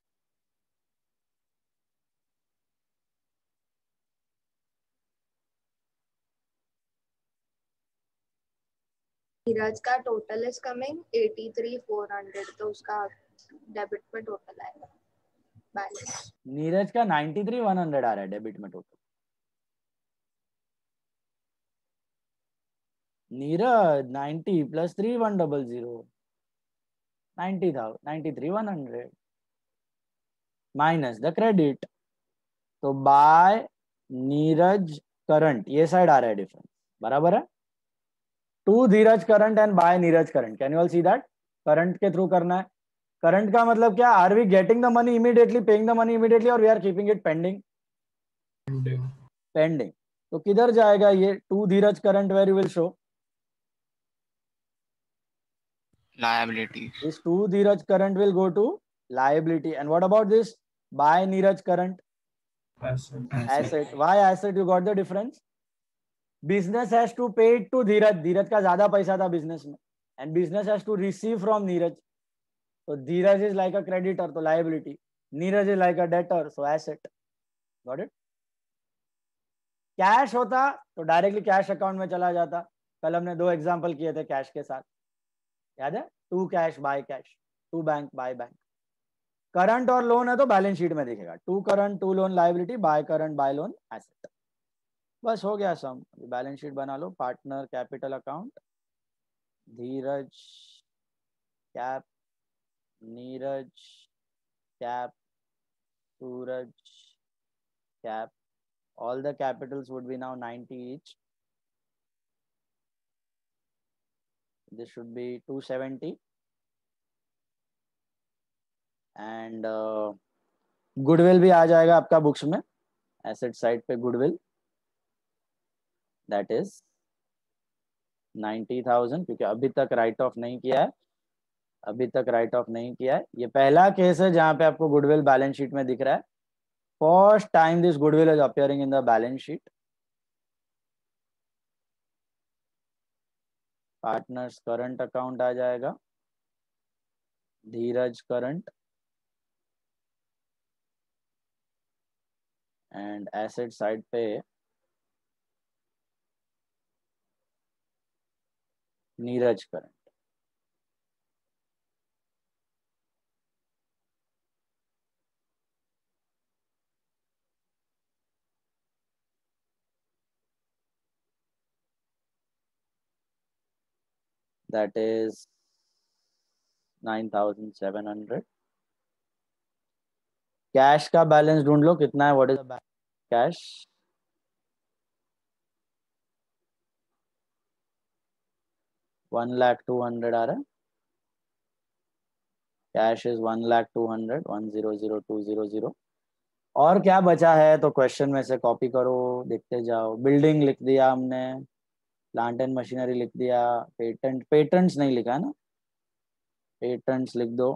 नीरज का टोटल इज कमिंग 83,400. तो उसका डेबिट में टोटल आएगा बैलेंस. नीरज का 93,100 आ रहा है डेबिट में total. Neeraj 90 plus 3 100 90,000 93 100 minus the credit. तो बाय नीरज करंट, ये साइड आ रहा है डिफरेंस, बराबर है. To Dheeraj current and by Neeraj current. Can you all see that? Current के थ्रू करना है. करंट का मतलब क्या? Are we getting the money immediately, paying the money immediately, और we are keeping it pending? Pending. तो किधर जाएगा ये to Dheeraj current? Where you will show liabilities. this two Dheeraj current will go to liability. And what about this buy Neeraj current? Asset. Why asset? You got the difference? Business has to pay it to Dheeraj. Dheeraj का ज्यादा पैसा था business में, and business has to receive from Neeraj. So Dheeraj is like a creditor, तो liability. Neeraj is like a debtor, so asset. Got it? Cash होता तो डायरेक्टली कैश अकाउंट में चला जाता. कल हमने 2 एग्जांपल किए थे कैश के साथ, याद है? To cash by cash, to bank by bank. Current और लोन है तो बैलेंस शीट में दिखेगा to current to loan liability, by current by loan asset. बस हो गया सम. बैलेंस शीट बना लो. Partner capital account, Dheeraj cap, Neeraj cap, Suraj cap. All the capitals would be now 90 each. This should be 270. And goodwill भी आ जाएगा आपका बुक्स में. एसेट साइड पे गुडविल, दैट इज 90,000, क्योंकि अभी तक राइट ऑफ नहीं किया है. अभी तक राइट ऑफ नहीं किया है. ये पहला केस है जहां पे आपको गुडविल बैलेंस शीट में दिख रहा है. First time this goodwill is appearing in the balance sheet. Partners current account आ जाएगा, Dheeraj current, and asset side पे Neeraj current. That is 9,700. Cash का बैलेंस ढूंढ लो कितना है. What is the cash? $1,02,000 आ रहा है. Cash is 1,02,000, 1,002,000. और क्या बचा है तो क्वेश्चन में से कॉपी करो, देखते जाओ. बिल्डिंग लिख दिया हमने, प्लांट एंड मशीनरी लिख दिया, पेटेंट, पेटेंट्स नहीं लिखा है ना, पेटेंट्स लिख दो.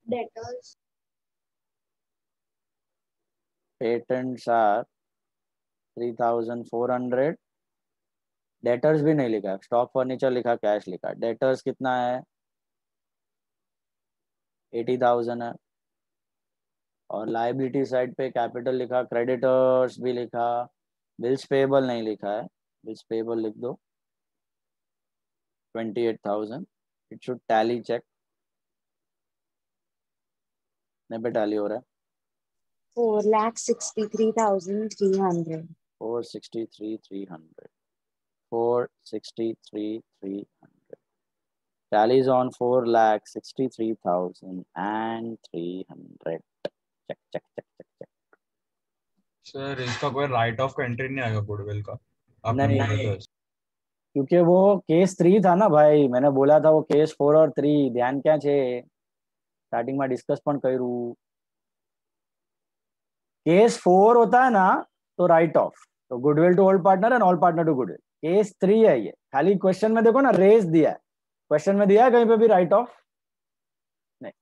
Debtors. Patents are 3,400. डेटर्स भी नहीं लिखा. स्टॉक फर्नीचर लिखा, कैश लिखा. डेटर्स कितना है? 80,000 है. और लाइबिलिटी साइड पे कैपिटल लिखा, क्रेडिटर्स भी लिखा, बिल्स पेबल नहीं लिखा है. बिल्स पेबल लिख दो 28,000. It should tally. चेक नहीं पे टैली हो रहा है. 4,63,300. 463,300. 463,300. Tally is on 4,63,300. Check, check, check, check, check. Sir इसका कोई राइट ऑफ एंट्री नहीं आएगा गुडविल का? नहीं, क्योंकि वो केस 3 था ना भाई. मैंने बोला था वो केस 4 और 3 ध्यान क्या छे स्टार्टिंग में डिस्कस पण करू. केस 4 होता है ना तो राइट ऑफ, तो goodwill to all partner and all partner to goodwill. Case 3 है ये. खाली क्वेश्चन में देखो ना, रेज दिया है. क्वेश्चन में दिया है कहीं पे भी राइट ऑफ नहीं,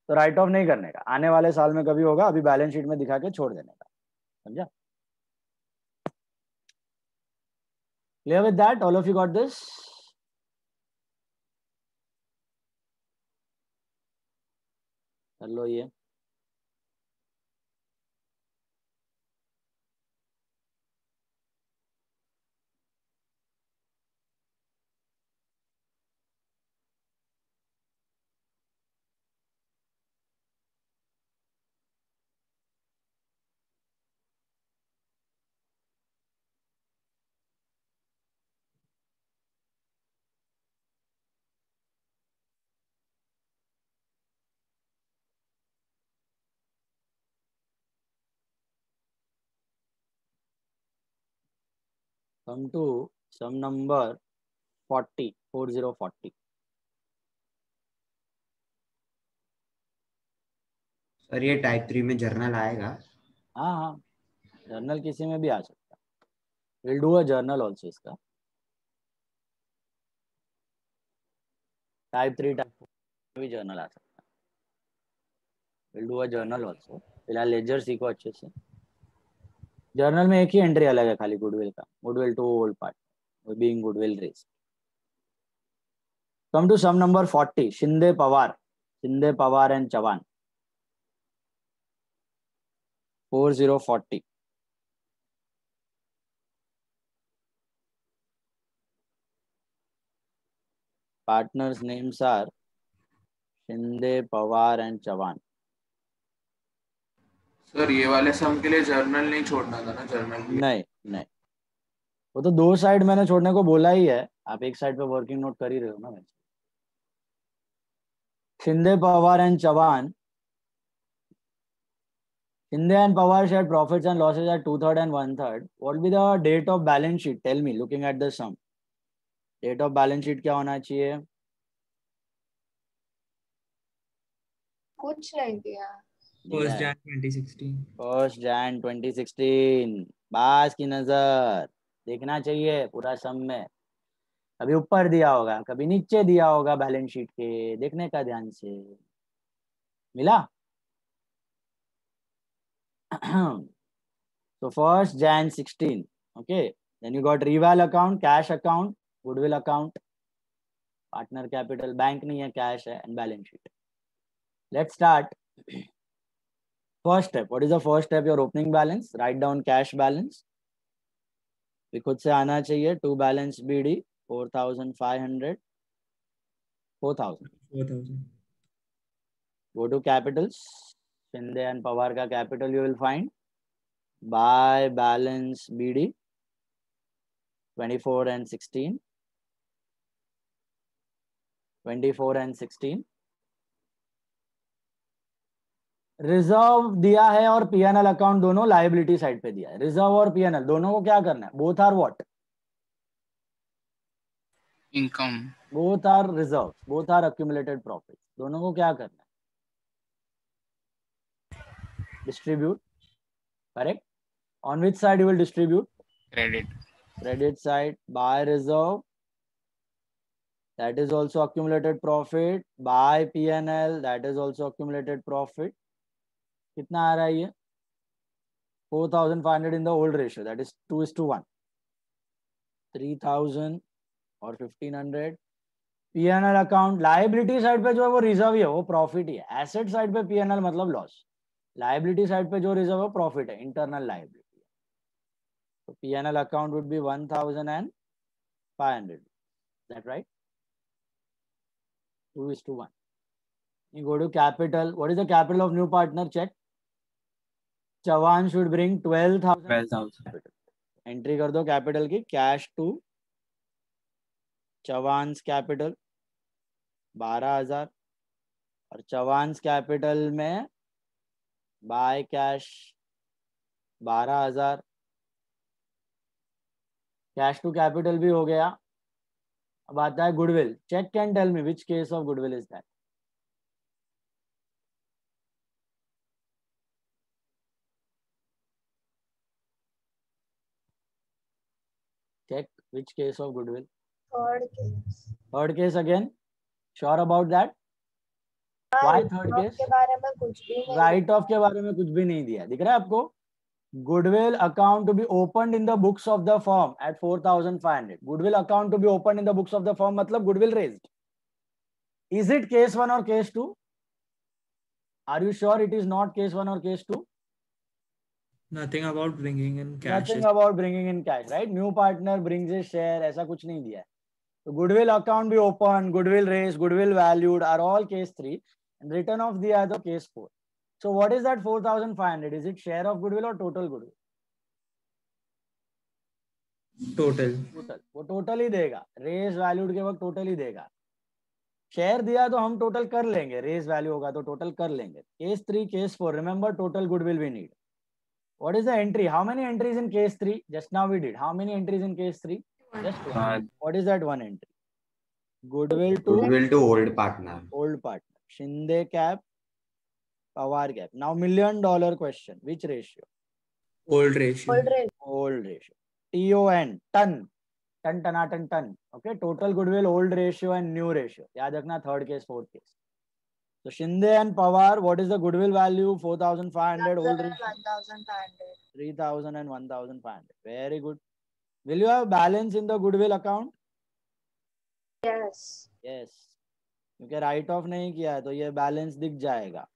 तो राइट ऑफ नहीं करने का. आने वाले साल में कभी होगा, अभी बैलेंस शीट में दिखा के छोड़ देने का. समझा? Clear with that? All of you got this? कर लो ये. come to sum number 40. Sir ये टाइप 3 में जर्नल आएगा? हाँ, जर्नल किसी में भी आ सकता है। Will do a journal also इसका। टाइप 3 टाइप 4 भी जर्नल आ सकता है। Will do a journal also. फिलहाल लेजर सीखो अच्छे से। जर्नल में एक ही एंट्री अलग है खाली गुडविल का, goodwill to old part being goodwill raise. Come to sum number 40, Shinde Pawar and Chavan. 4040। Partners names are Shinde, Pawar and Chavan. Sir ये वाले सम के लिए जर्नल नहीं छोड़ना था ना? जर्नल नहीं, वो तो 2 साइड मैंने छोड़ने को बोला ही है। आप एक साइड पे वर्किंग नोट कर ही रहे हो ना वैसे। Shinde, Pawar and Chavan. Shinde and Pawar shared profits and losses at 2/3 and 1/3. What will be the date of balance sheet? Tell me, looking at the sum. Date of balance sheet क्या होना चाहिए? कुछ नहीं दिया। 1st Jan 2016। 1st Jan 2016। बास की नजर देखना चाहिए पूरा सम में। कभी ऊपर दिया होगा, कभी नीचे दिया होगा बैलेंस शीट के, देखने का ध्यान से। मिला? So 1st Jan 16. Okay. Then you got reval account, cash account, goodwill account, partner capital, bank नहीं है, cash है, and balance sheet. Let's start. First step. What is the first step? Your opening balance. Write down cash balance. फिर खुद से आना चाहिए to balance BD 4,500. 4,000. Go to capitals. Shinde and Pawar का capital you will find. By balance BD 24 and 16. 24 and 16. Reserve दिया है और पीएनएल अकाउंट दोनों लायबिलिटी साइड पे दिया है। रिजर्व और पीएनएल दोनों को क्या करना है? Both are what? Income. Both are reserve, both are accumulated profit. दोनों को क्या करना है? Distribute. Correct. On which side you will distribute? Credit side. By reserve, that is also accumulated profit. By P&L, that is also accumulated profit. कितना आ रहा है ये? 4,500 in the old ratio, that is 2:1. 3,000 और 1,500. P&L account लाइबिलिटी साइड पे जो है वो रिजर्व ही है, वो प्रॉफिट ही है। एसेट साइड पे P&L मतलब लॉस, लाइबिलिटी साइड पे जो रिजर्व है प्रॉफिट है, इंटरनल लाइबिलिटी। तो P&L account would be 1,500. Is that right? 2:1. You go to capital. What is the capital of new partner? Check. Chavan should bring 12,000. Entry कर दो capital की, cash to Chavan's capital 12,000 और Chavan's capital में buy cash 12,000। cash to capital भी हो गया। अब आता है goodwill. Check and tell me which case of goodwill is that? Check which case of goodwill. Third case. Third case again. Sure about that? Why third case? के बारे में कुछ भी नहीं। राइट ऑफ के बारे में कुछ भी नहीं दिया। दिख रहा है आपको? Goodwill account to be opened in the books of the firm at 4,500. Goodwill account to be opened in the books of the firm मतलब goodwill raised. Is it case 1 or case 2? Are you sure it is not case 1 or case 2? Nothing about bringing in cash. Nothing about bringing in cash, right? New partner brings his share, ऐसा कुछ नहीं दिया है। तो goodwill account be opened, goodwill raised, goodwill valued are all case 3 and written off दिया है तो case 4. So what is that 4,500? Is it share of goodwill or total goodwill? Total. वो total ही देगा। raise valued के वक्त total ही देगा। शेयर दिया तो हम टोटल कर लेंगे, रेज वैल्यू होगा तो टोटल कर लेंगे। Case 3 case 4 remember total goodwill we need. What is the entry? How many entries in case 3? Just now we did. How many entries in case 3? Just one. What is that one entry? Goodwill to old partner. Old partner. Shinde cap, Pawar cap. Now $1 million question. Which ratio? Old ratio. Old ratio. TON. Ton. Ton. Okay. Total goodwill, old ratio and new ratio. याद रखना, third case, fourth case. So Shinde and Pawar, what is the goodwill value? 4,500. Old ratio 1,500. 3,000 and 1,500. Very good. Will you have balance in the goodwill account? Yes. Yes. क्योंकि राइट ऑफ नहीं किया है तो ये बैलेंस दिख जाएगा.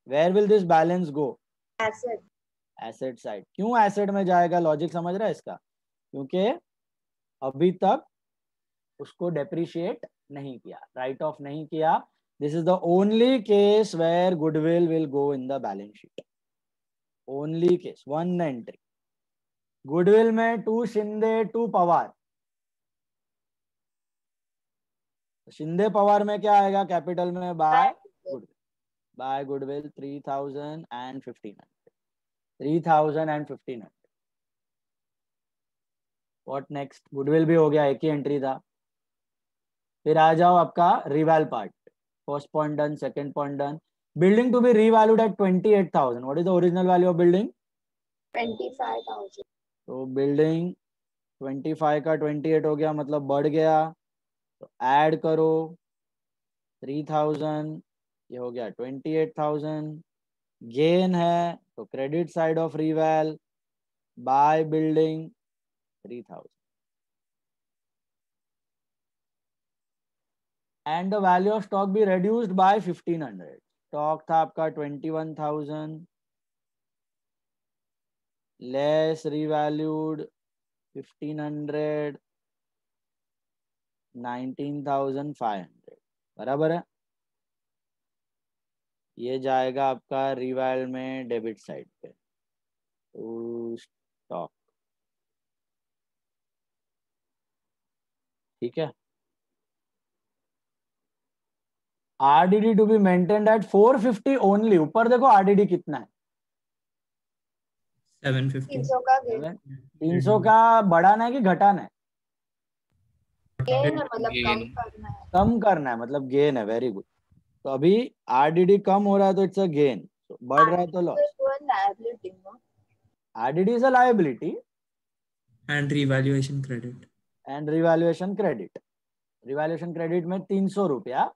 Where will this balance go? Asset. Asset side. क्यों एसेट में जाएगा? लॉजिक समझ रहा है इसका? क्योंकि अभी तक उसको डेप्रिशिएट नहीं किया, राइट ऑफ नहीं किया. This is the only case where goodwill will go in the balance sheet. Only case, one entry. Goodwill में टू शिंदे टू पवार. शिंदे पवार में क्या आएगा? कैपिटल में by goodwill. By goodwill 3,000 and 1,500. 3,000 and 1,500. What next? Goodwill भी हो गया, एक ही एंट्री था. फिर आ जाओ आपका reval part. First point done, second point done. Building to be revalued at 28,000. What is the original value of building? 25,000. तो बिल्डिंग 25 का 28 हो गया, मतलब बढ़ गया. तो ऐड करो 3,000, ये हो गया 28,000. गेन है तो credit side of reval, by building 3,000. And the value of stock be reduced by 1,500. Stock था आपका 21,000 लेस रिवैल्यूड 1,500, 19,500. बराबर है. ये जाएगा आपका रिवैल में डेबिट साइड पे. तो स्टॉक, ठीक है. RDD to be maintained at 450 only. ऊपर देखो आरडीडी कितना है? 750. 300 का गेन. 300 का बढ़ाना है कि घटाना है? गेन है, मतलब Gain. कम करना है. कम करना है, मतलब गेन है. Very good. तो अभी आरडीडी कम हो रहा है तो इट्स अ गेन. बढ़ रहा है तो loss. Liability, no? RDD is a liability And revaluation credit. And revaluation credit. Revaluation credit में 300 रुपया,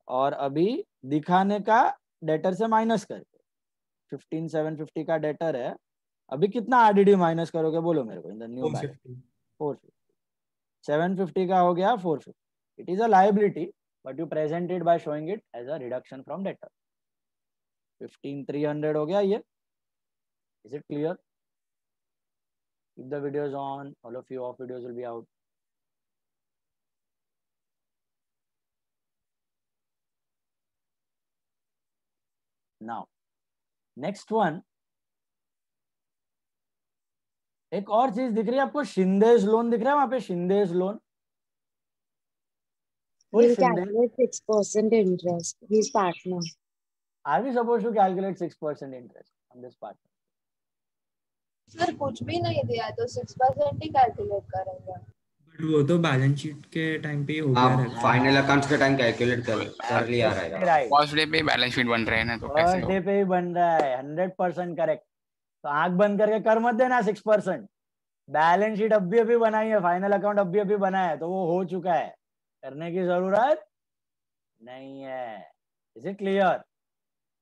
और अभी दिखाने का डेटर से माइनस करके 15,750 का डेटर है. अभी कितना आरडीडी माइनस करोगे बोलो मेरे को इन द न्यू बैलेंस? 450. 750 का हो गया 450. It is a liability but you present it by showing it as a reduction from debtor. 15,300 हो गया ये. Is it clear? Keep the videos on. All of you off videos will be out. Now, next one. एक और चीज दिख रही है आपको, शिंदेज लोन दिख रहा है वहां पे? Shinde's loan. We'll calculate 6% interest. His partner. Are we supposed to calculate 6% interest on this part? Sir कुछ भी नहीं दिया तो 6% ही कैलकुलेट करेंगे. बट वो तो बैलेंस शीट के टाइम पे ही हो गया रहेगा. फाइनल अकाउंट्स के टाइम कैलकुलेट कर लिया रहेगा. फर्स्ट डे पे बैलेंस शीट बन रहे हैं ना, तो कैसे फर्स्ट डे पे ही बन रहा है. 100% करेक्ट. तो आंख बंद करके कर मत देना 6%. बैलेंस शीट अभी अभी बनाई है, फाइनल अकाउंट अभी अभी बनाया है, तो वो हो चुका है. करने की जरूरत नहीं है. Is it clear?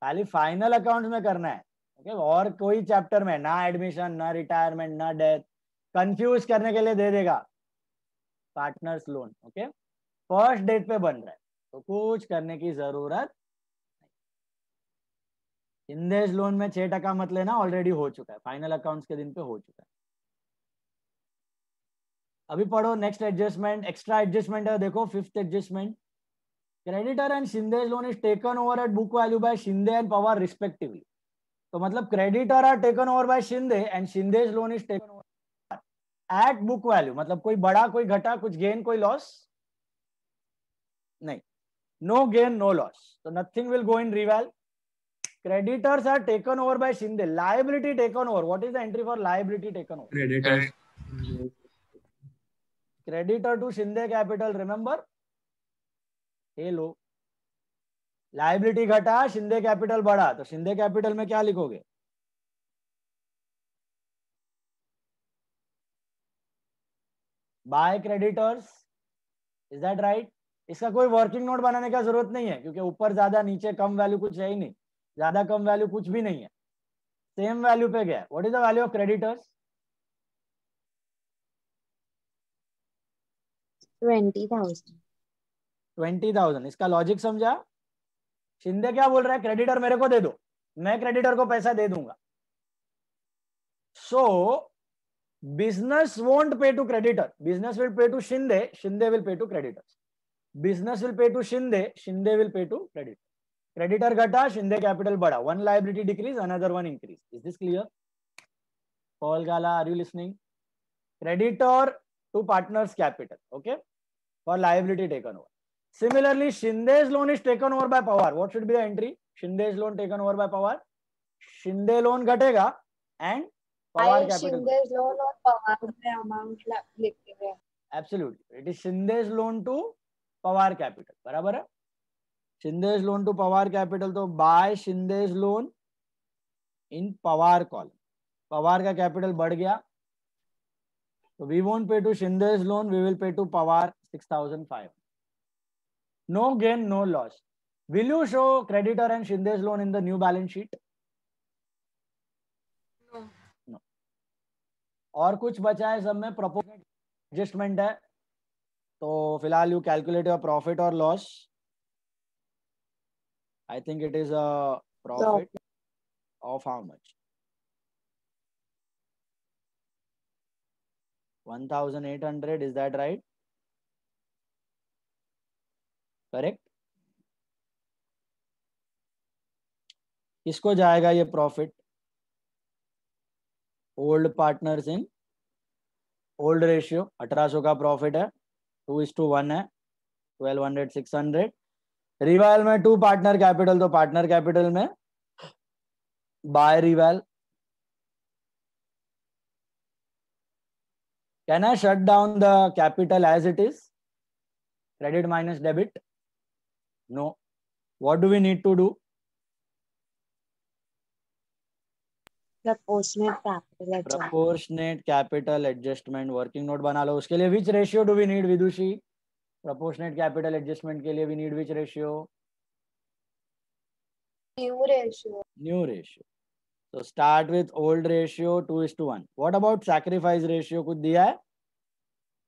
खाली फाइनल अकाउंट में करना है. ओके. और कोई चैप्टर में ना एडमिशन, ना रिटायरमेंट, ना डेथ, कंफ्यूज करने के लिए दे देगा partners loan. Okay. First debt पे बन रहा है तो कुछ करने की जरूरत नहीं. इंदेश लोन में 6% मत लेना, ऑलरेडी हो चुका है. फाइनल अकाउंट्स के दिन पे हो चुका है. अभी पढ़ो नेक्स्ट एडजस्टमेंट. एक्स्ट्रा एडजस्टमेंट है, देखो 5th adjustment. Creditor and Shinde's loan is taken over at book value by Shinde and Pawar respectively. तो मतलब creditor are taken over by Shinde and Shinde's loan is taken over at book value. मतलब कोई बढ़ा, कोई घटा, कुछ गेन, कोई लॉस नहीं. No gain no loss. तो nothing will go in reval. Creditors are taken over by Shinde. Liability taken over. What is the entry for liability taken over? Creditors. Creditor to Shinde Capital. Remember? Hello. Liability घटा, शिंदे कैपिटल बढ़ा, तो शिंदे कैपिटल में क्या लिखोगे? By creditors. Is that right? इसका कोई वर्किंग नोट बनाने का जरूरत नहीं है, क्योंकि ऊपर ज्यादा नीचे कम वैल्यू कुछ है ही नहीं, ज्यादा कम वैल्यू कुछ भी नहीं है, सेम वैल्यू पे गया. What is the value of creditors? 20,000. 20,000. इसका लॉजिक समझा? शिंदे क्या बोल रहा है? क्रेडिटर मेरे को दे दो, मैं क्रेडिटर को पैसा दे दूंगा. सो business won't pay to creditor, business will pay to Shinde, Shinde will pay to creditors. Business will pay to Shinde, Shinde will pay to creditor. Creditor घटा, Shinde capital बढ़ा. One liability decrease, another one increase. Is this clear? Paul Gala, are you listening? Creditor to partners capital, okay, for liability taken over. Similarly, Shinde's loan is taken over by Pawar. What should be the entry? Shinde's loan taken over by Pawar. Shinde loan घटेगा and Pawar capital. Shinde's loan और Pawar में amount लिखे हुए हैं. Absolutely. It is Shinde's loan to Pawar capital. बराबर है? Shinde's loan to Pawar capital, तो buy Shinde's loan in Pawar column. Pawar का capital बढ़ गया, तो we won't pay to Shinde's loan, we will pay to Pawar 6,500. No gain, no loss. Will you show creditor and Shinde's loan in the new balance sheet? No. और कुछ बचा है सब में? प्रोपोर्शनल एडजस्टमेंट है, तो फिलहाल यू कैलकुलेट योर प्रॉफिट और loss. I think it is a profit of how much? 1,800. Is that right? Correct? किसको जाएगा ये profit? Old partners in old ratio. 1800 का प्रॉफिट है, 2:1 है, 1200 600. रिवाल में 2 पार्टनर कैपिटल, तो पार्टनर कैपिटल में by reval. Can I shut down the capital as it is? Credit minus debit? No. What do we need to do? Proportionate capital adjustment. Proportionate capital adjustment. Working note बना लो. उसके लिए which ratio do we need, Vidushi? Proportionate capital adjustment के लिए we need which ratio? New ratio. New ratio. So start with old ratio 2:1. What about sacrifice ratio? कुछ दिया है?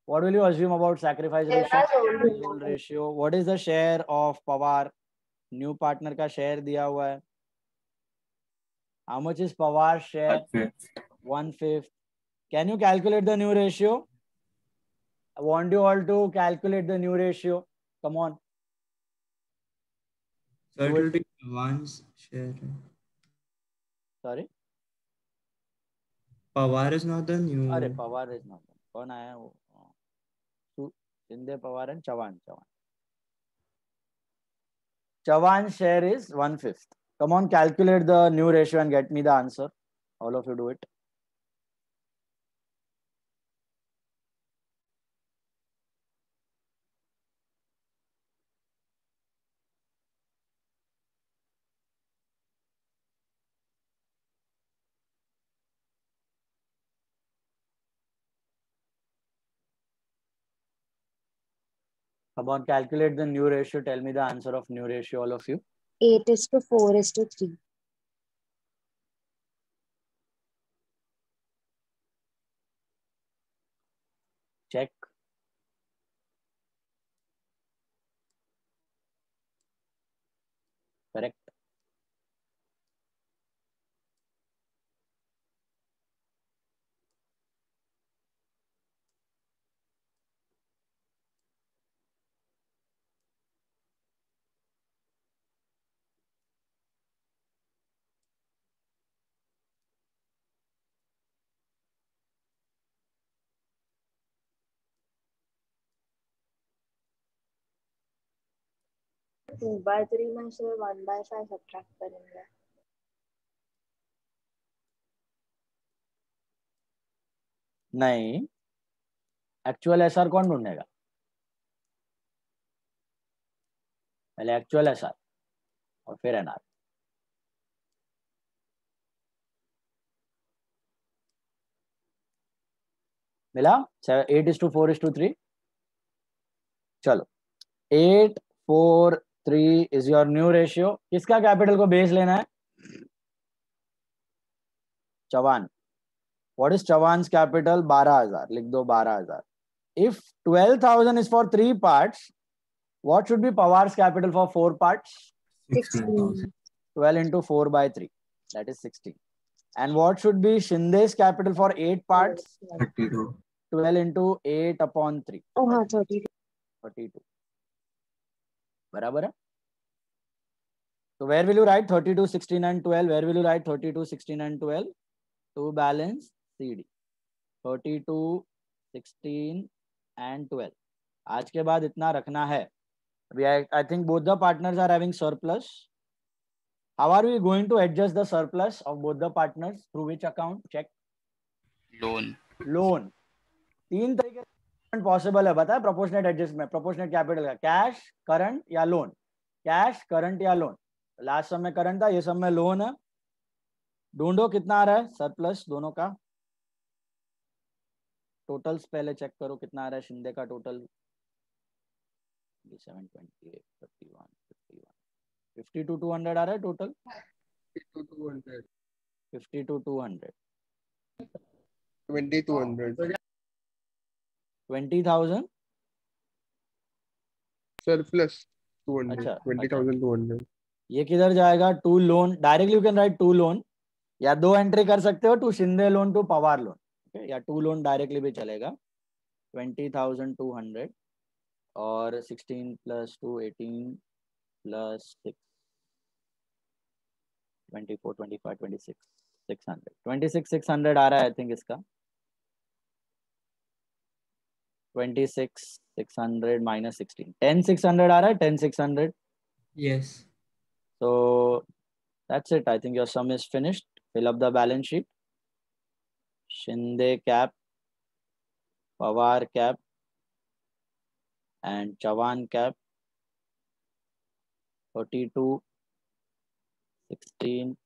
What will you assume about sacrifice ratio? Old ratio. What is the share of Pawar? New partner का share दिया हुआ है. How much is Pawar's share? 1/5. Can you calculate the new ratio? I want you all to calculate the new ratio. Come on. So it will be Pawan's share. Sorry? Pawar is not the new. अरे Pawar is not. कौन आया वो? Shinde, Pawar and Chavan. Chavan's share is 1/5. Come on, calculate the new ratio and get me the answer. All of you do it. Come on, calculate the new ratio. Tell me the answer of new ratio, all of you. 8:4:3. Check. Correct. Two by three में से 1/5 subtract करेंगे. नहीं, एक्चुअल एसआर कौन ढूंढेगा? पहले एक्चुअल एसआर और फिर एनआर। मिला? 8:4:3। चलो 8:4:3 इज योर न्यू रेशियो। किसका कैपिटल को बेस लेना है? Chavan. What is Chavan's capital? 12,000। लिख दो 12,000। If 12,000 is for 3 parts, what should be Pawar's capital for 4 parts? 16,000. 12 into 4 by 3, that is 16. And what should be Shinde's capital for 8 parts? 32. 12 into 8 upon 3, Oh, हाँ 32. 32. बराबर है? So where will you write 32, 16 and 12? Where will you write 32, 16 and 12? To balance CD. 32, 16 and 12. आज के बाद इतना रखना है। अभी I think both the partners are having surplus. How are we going to adjust the surplus of both the partners? Through which account? Check. Loan. Loan. 3 तरीके से पॉसिबल है, बताए प्रोपोर्शनेट एडजस्टमेंट, प्रोपोर्शनेट कैपिटल का। कैश, करंट या लोन। कैश, करंट या लोन। लास्ट सब में करंट था, ये सब में लोन है। ढूंढो कितना आ रहा है सरप्लस दोनों का। टोटल्स पहले चेक करो कितना आ रहा है शिंदे का टोटल। 728, 31, 51, 52,200 आ रहा है टोटल। 52,200, 52,200, 20,200 20,000 surplus 200, अच्छा 20,200. ये किधर जाएगा? To loan. Directly you can write to loan, या 2 एंट्री कर सकते हो, to Shinde loan, to Pawar loan, या टू लोन डायरेक्टली भी चलेगा। 20,200 और 16 + 2 18 + 6 24 25 26 600 26,600 आ रहा है आई थिंक इसका। 26,600 minus 16 10,600 आ रहा है। 10,600। Yes. So that's it. I think your sum is finished. Fill up the balance sheet. Shinde cap, Pawar cap, and Chavan cap. 32, 16,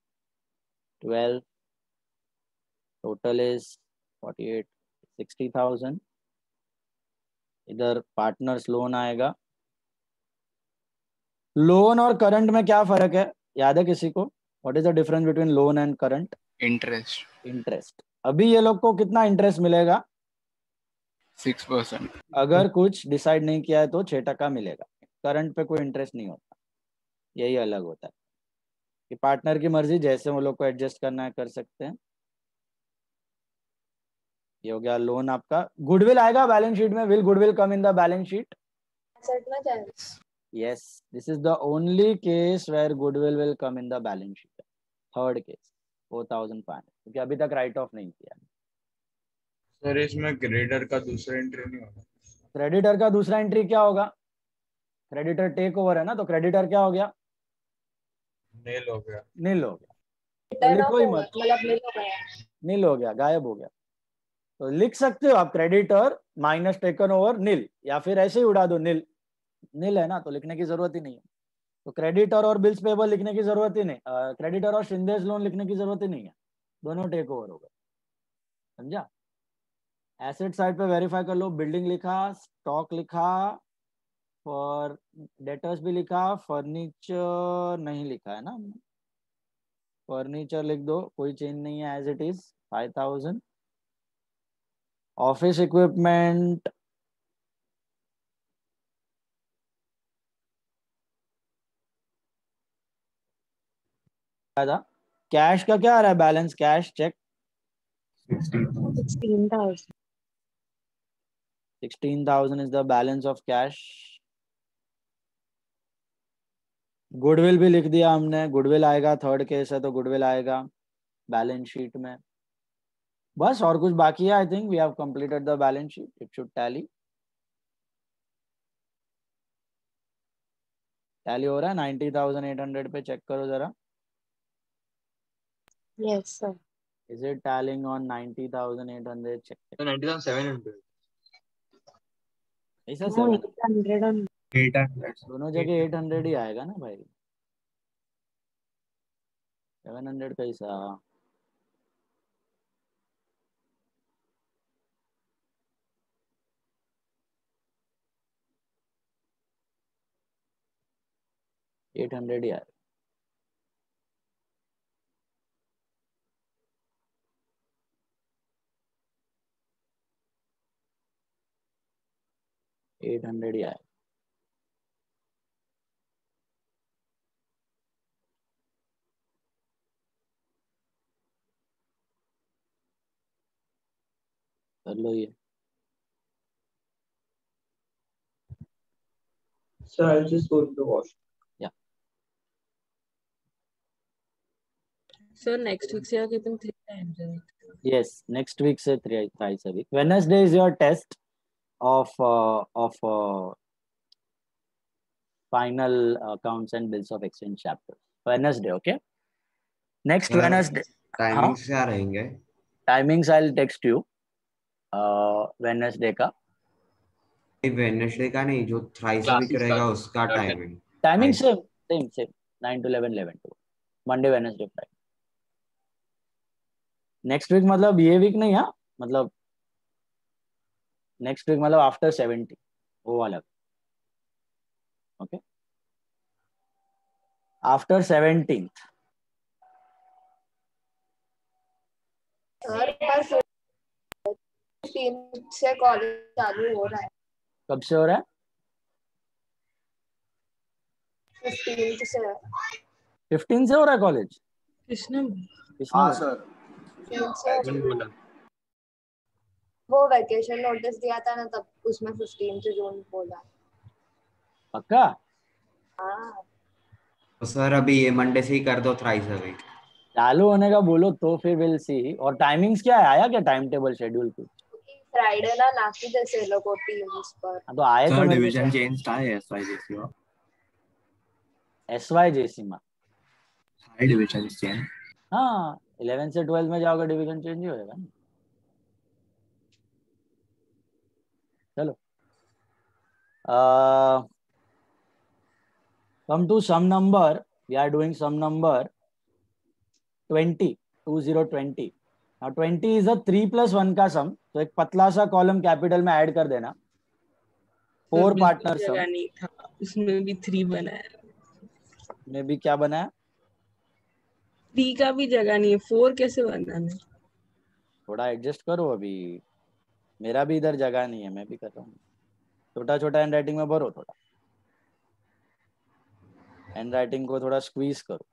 12. Total is 48, 60,000. इधर पार्टनर्स लोन आएगा। लोन और करंट में क्या फर्क है याद है किसी को? What is the difference between loan and current? Interest. Interest. अभी ये लोग को कितना इंटरेस्ट मिलेगा? 6%। अगर कुछ डिसाइड नहीं किया है तो 6% मिलेगा। करंट पे कोई इंटरेस्ट नहीं होता, यही अलग होता है कि पार्टनर की मर्जी, जैसे वो लोग को एडजस्ट करना है कर सकते हैं। ये हो गया लोन आपका। गुडविल आएगा बैलेंस शीट में। Will goodwill come in the balance sheet? Yes, this is the only case where goodwill will come in the balance sheet. Third case, 4,500, क्योंकि अभी तक राइट ऑफ नहीं किया। सर इसमें क्रेडिटर का दूसरा एंट्री नहीं होगा? क्रेडिटर का दूसरा एंट्री क्या होगा? क्रेडिटर टेक ओवर है ना, तो क्रेडिटर क्या हो गया? नील हो गया। नील हो गया, तो लिखो ही मत। नील हो गया, गायब हो गया। तो लिख सकते हो आप क्रेडिटर माइनस टेकन ओवर नील, या फिर ऐसे ही उड़ा दो नील। नील है ना, तो लिखने की जरूरत ही नहीं है। तो क्रेडिटर और बिल्स पेबल लिखने की जरूरत ही नहीं, क्रेडिटर और शिंदेज लोन लिखने की जरूरत ही नहीं है, दोनों टेक ओवर हो गए। समझा? एसेट साइड पे वेरीफाई कर लो। बिल्डिंग लिखा, स्टॉक लिखा, और डेटर्स भी लिखा, फर्नीचर नहीं लिखा है ना हमने। फर्नीचर लिख दो, कोई चेंज नहीं है, as it is 5,000। Office equipment था। कैश का क्या आ रहा है balance? Cash check 16,000. 16,000 is the balance of cash. Goodwill भी लिख दिया हमने, गुडविल आएगा। थर्ड केस है तो गुडविल आएगा बैलेंस शीट में। बस और कुछ बाकी है? I think we have completed the balance sheet. It should tally हो रहा है। 90,800 पे चेक करो जरा। Yes, sir. Is it tallying on 90,800? Check. 90,700. ऐसा No, 800 on 800. दोनों जगह 800 ही आएगा ना भाई. 700 कैसा? एट 800 ही आएगा. एट 800 ही आएगा. कर लो ये. So I'll just go to the wash. So next week, you are keeping 3 times a week. Yes, next week से thrice a week. Wednesday is your test of final accounts and bills of exchange chapter. Wednesday, okay? Next Wednesday. Timings क्या रहेंगे? Timings I'll text you. Wednesday का. वेडनेसडे का नहीं, जो थ्राइस वीक रहेगा उसका timing. Timing same 9 to 11, 11 to 1. Monday, Wednesday, Friday. Next week मतलब ये वीक नहीं. हाँ मतलब नेक्स्ट वीक मतलब आफ्टर 70 वो वाला. Okay after 17th. सर पर 15 से कॉलेज चालू हो रहा है. कब से हो रहा है? 15 से. 15 से हो रहा है कॉलेज? कृष्णा. हाँ सर. वो वैकेशन नोटिस दिया था ना, तब उसमें 15 जून बोला. पक्का? हाँ. तो सर अभी ये मंडे से ही कर दो थ्राइस अ वीक. चालू होने का बोलो तो फिर विल सी. और टाइमिंग्स क्या है? आया क्या टाइम टेबल शेड्यूल कुछ? फ्राइडे ना नाकी जैसे लोगों टीम्स पर. तो आए तो डिवीजन चेंज था एसवाईजेसी में. एसवाईजेसी में हाई डिवीजन चेंज. हाँ 11 से 12 में जाओगे डिवीजन चेंज ही होएगा ना. चलो come to sum number. We are doing sum number 20. Now 20 is a 3 plus 1 का sum. तो एक पतला सा कॉलम कैपिटल में ऐड कर देना. 4 पार्टनर सम. नहीं था उसमें भी 3 बनाया. में भी क्या बनाया? 3 का भी जगह नहीं है. 4 कैसे बनाना? थोड़ा एडजस्ट करो. अभी मेरा भी इधर जगह नहीं है, मैं भी कर रहा हूँ. छोटा छोटा हैंड राइटिंग में भरो. थोड़ा हैंड राइटिंग को थोड़ा स्क्वीज करो.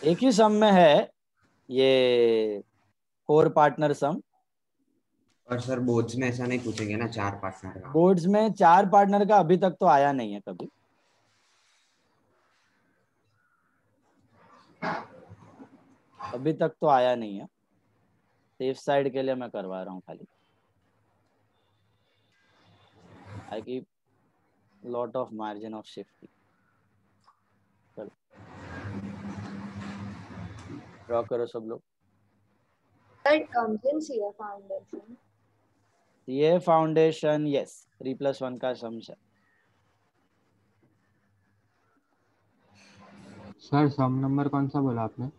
एक ही सम में है ये 4 पार्टनर सम. और सर बोर्ड्स में ऐसा नहीं पूछेंगे ना 4 पार्टनर का? बोर्ड्स में 4 पार्टनर का अभी तक तो आया नहीं है कभी. अभी तक तो आया नहीं है. सेफ साइड के लिए मैं करवा रहा हूँ खाली. I keep lot of margin of safety. चलो ड्रॉ करो सब लोग. That comes in CA foundation. ये फाउंडेशन यस 3 plus 1 का सम है. सर सम नंबर कौन सा बोला आपने?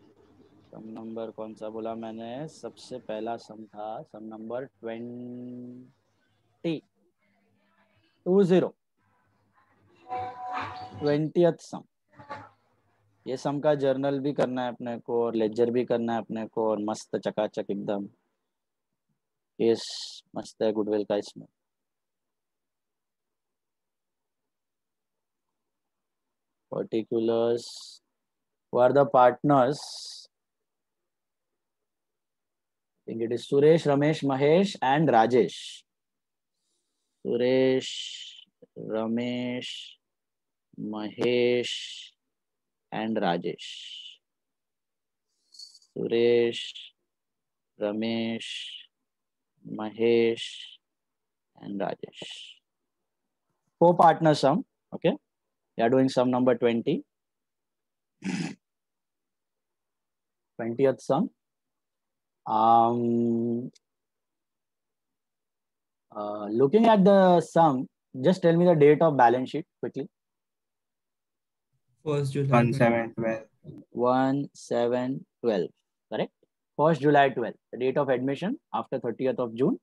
सम नंबर कौन सा बोला मैंने? सबसे पहला सम था सम नंबर 20th सम. ये सम का जर्नल भी करना है अपने को और लेजर भी करना है अपने को. और मस्त चकाचक एकदम केस मस्त है गुडविल का इसमें. particulars who are the partners. I think it is Suresh, Ramesh, Mahesh and Rajesh. Suresh, Ramesh, Mahesh and Rajesh. Suresh, Ramesh, Mahesh and Rajesh. 4 partner sum. Okay. We are doing sum number 20. 20th sum. Looking at the sum, just tell me the date of balance sheet quickly. 1st July 1/7/12. 1/7/12. Correct. 1st July 12. The date of admission after 30th of June.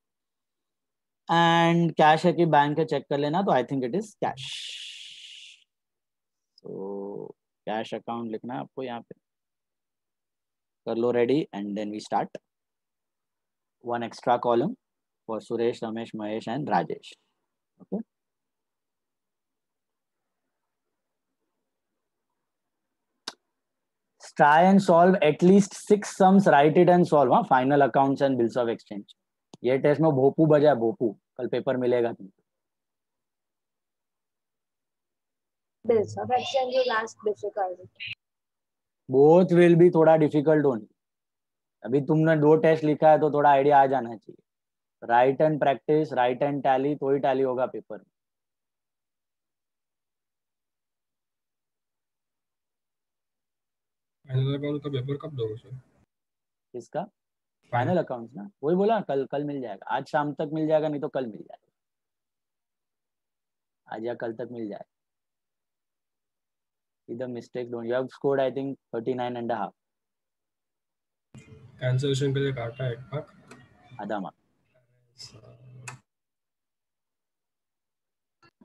And cash है कि बैंक है चेक कर लेना, तो I think it is cash. So cash account लिखना है आपको यहाँ पे. कर लो ready and then we start. One extra column for Suresh, Ramesh, Mahesh and Rajesh. Okay. Try and solve at least 6 sums. Write it and solve. हाँ, final accounts and bills of exchange. ये टेस्ट में भोपू बजा, भोपू. कल पेपर मिलेगा तुमको. Bills of exchange will ask difficult. Both will be थोड़ा difficult only. अभी तुमने 2 टेस्ट लिखा है तो थोड़ा आइडिया आ जाना चाहिए. Right and practice, right and tally, तो ही टैली होगा पेपर में. फाइनल अकाउंट का पेपर कब दोगे सर? किसका? फाइनल अकाउंट्स ना, वही बोला कल मिल जाएगा. आज शाम तक मिल जाएगा, नहीं तो कल मिल जाएगा. आज या कल तक मिल जाएगा. Either mistake don't. You have scored I think 39.5. Cancellation के लिए काटा है 1 मार्क. आधा mark.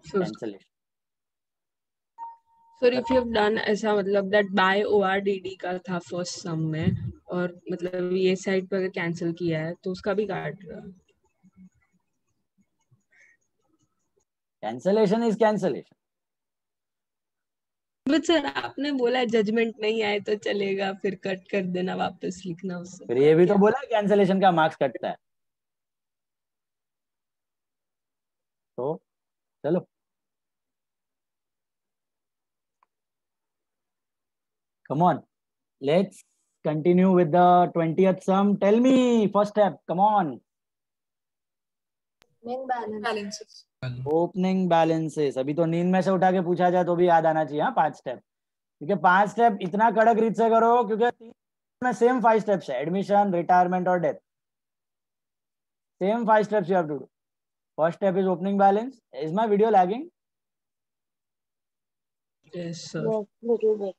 Cancellation. Sir, if you have done ऐसा मतलब that by ORDD का था फर्स्ट सम में, और मतलब ये साइड पर अगर कैंसिल किया है तो उसका भी काट रहा है. Cancellation is cancellation. But sir आपने बोला जजमेंट नहीं आए तो चलेगा, फिर कट कर देना, वापस लिखना उससे. फिर ये भी तो बोला कैंसिलेशन का मार्क्स कटता है. तो चलो come on, let's continue with the 20th sum. Tell me first step. Come on. Opening balances. अभी तो नींद में से उठा के पूछा जाए तो भी याद आना चाहिए. हाँ, 5 स्टेप. क्योंकि 5 स्टेप इतना कड़क रीत से करो क्योंकि 3 में सेम 5 स्टेप्स है. एडमिशन, रिटायरमेंट और death. Same 5 steps you have to do. First step is opening balance. Is my video lagging? Yes sir. Yes, little bit.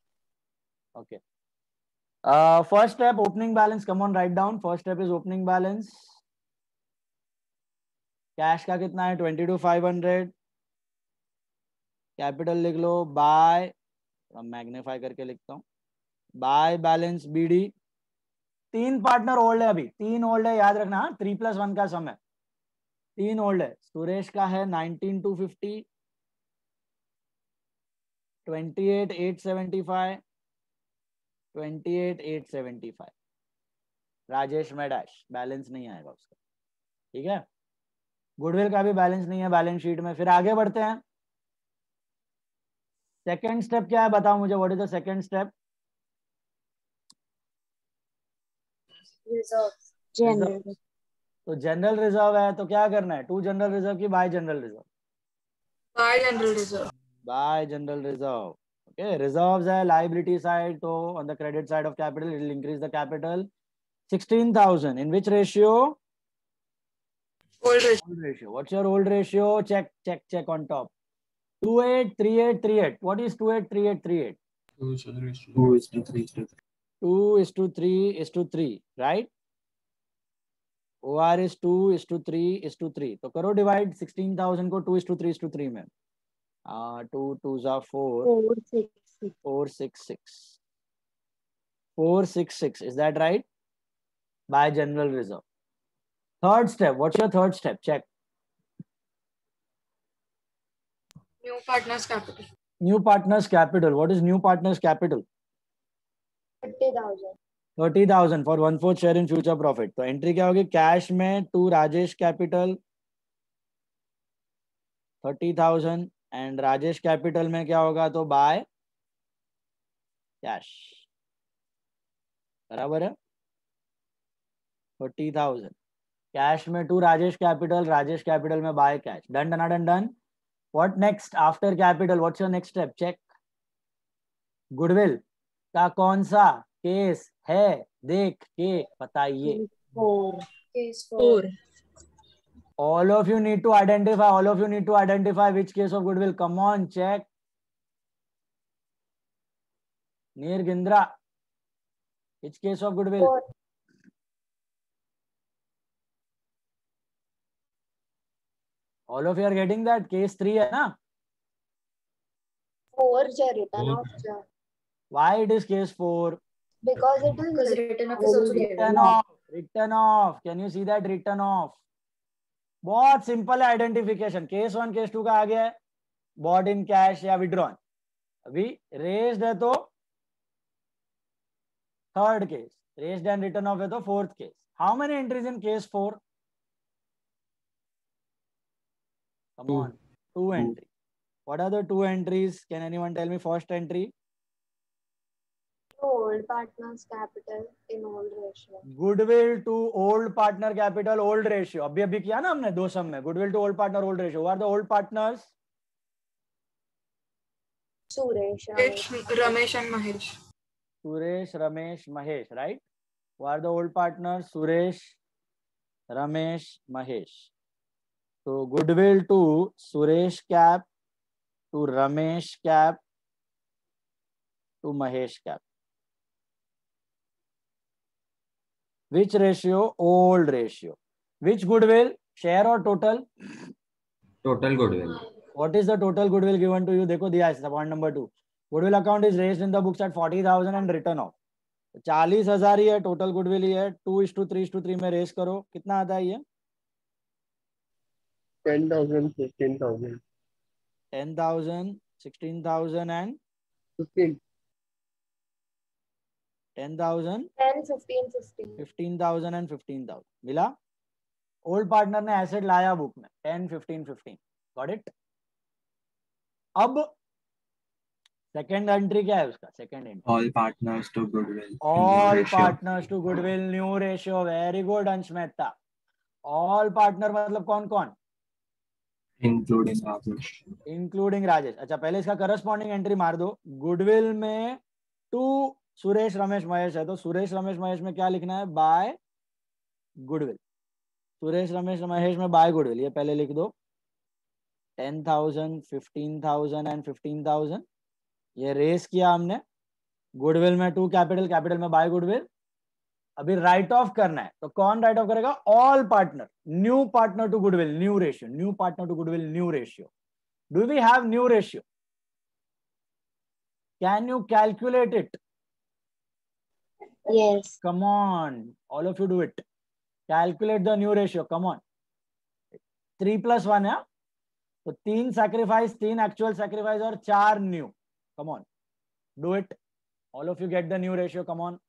Okay. First step, opening balance. Come on, write down. First step is opening balance. Cash का कितना है? 22,500. कैपिटल लिख लो. बाय, मैग्नीफाई करके लिखता हूँ. By balance BD. 3 partner old है. अभी 3 ओल्ड है, याद रखना. 3+1 का सम है. 3 ओल्ड है. सुरेश का है 19,250, 28,875, 28,875. राजेश में डैश. बैलेंस नहीं आएगा उसका. ठीक है. गुडविल का भी बैलेंस नहीं है बैलेंस शीट में. फिर आगे बढ़ते हैं. सेकंड स्टेप क्या है बताओ मुझे. What is the second step? General. तो जनरल रिजर्व है तो क्या करना है? टू जनरल रिजर्व की bye general reserve? Bye general reserve. Bye general reserve. Okay. Reserves है लायबिलिटी साइड, तो on the credit side of capital it will increase the capital. 16,000. In which ratio? Old ratio. What's your old ratio? Check on top. 283838. What is 283838? 2:3:3, right? OR is 2:3:3. तो करो डिवाइड 16,000 को 2:3:3 में. 2 2s are 4. 466. 466. Is that right? By general reserve. Third step. What's your third step? Check. New partners capital. New partners capital. What is new partners capital? 30,000. 30,000 for 1/4 share in future profit. तो एंट्री क्या होगी? कैश में to Rajesh capital 30,000 and Rajesh capital में क्या होगा? तो बाय कैश. बराबर है. 30,000 कैश में टू राजेश कैपिटल में by cash. Done done done. What next after capital? What's your next step? Check. Goodwill का कौन सा केस है, देख के बताइए। 4. Case 4. 4. All of you need to identify. All of you need to identify which case of goodwill. Come on, check. Nirgindra, which case of goodwill? 4. All of you are getting that? Case 3 है ना? 4 written off. Why it is case 4? Because it is written off is also Written off. Written off. Can you see that? Written off. बहुत सिंपल है आइडेंटिफिकेशन. केस 1 केस 2 का आ गया है, बॉट इन कैश या विड्रॉन. अभी रेज्ड है तो third case, raised and return of है तो fourth case. How many entries in case 4? Come on, 2 entries. What are the 2 entries? Can anyone tell me first entry? old partners capital in old ratio. Goodwill to old partner capital old ratio. अभी किया ना हमने 2 सम में. Goodwill to old partner old ratio. Who are the old partners? Suresh, Ramesh and Mahesh. Suresh, Ramesh, Mahesh, right? Who are the old partners? Suresh, Ramesh, Mahesh. So goodwill to Suresh cap, to Ramesh cap, to Mahesh cap. Which ratio? Old ratio. Which goodwill? Share or total? Total goodwill. What is the total goodwill given to you? देखो दिया है point number 2. Goodwill account is raised in the books at 40,000 and written off. 40,000 ही है टोटल गुडविल ही है. 2:3:3 में रेस करो, कितना आता है ये? 10,000, 15,000. 10,000, 16,000 and 15. 10,000, 10, 15, 15. 15,000 and 15,000 मिला. ओल्ड पार्टनर ने एसेट लाया बुक में 10, 15, 15. Got it. अब सेकेंड एंट्री क्या है उसका? Second entry All partners to goodwill. All partners to goodwill new ratio. Very good Ansh Mehta. All partner मतलब कौन कौन? Including Rajesh. इंक्लूडिंग राजेश. अच्छा पहले इसका करस्पॉन्डिंग एंट्री मार दो. गुडविल में टू सुरेश रमेश महेश है तो सुरेश रमेश महेश में क्या लिखना है? By goodwill. सुरेश रमेश महेश में बाय गुडविल ये पहले लिख दो. 10,000, 15,000 एंड 15,000 ये रेस किया हमने. गुडविल में टू कैपिटल, कैपिटल में बाय गुडविल. अभी राइट ऑफ करना है तो कौन राइट ऑफ करेगा? All partner. New partner to goodwill new ratio. New partner to goodwill new ratio. Do we have new ratio? Can you calculate it? Yes. Come on, all of you do it. Calculate the new ratio. Come on. 3 + 1 है तो 3 sacrifice, 3 actual sacrifice और 4 new. Come on, do it. All of you get the new ratio. Come on.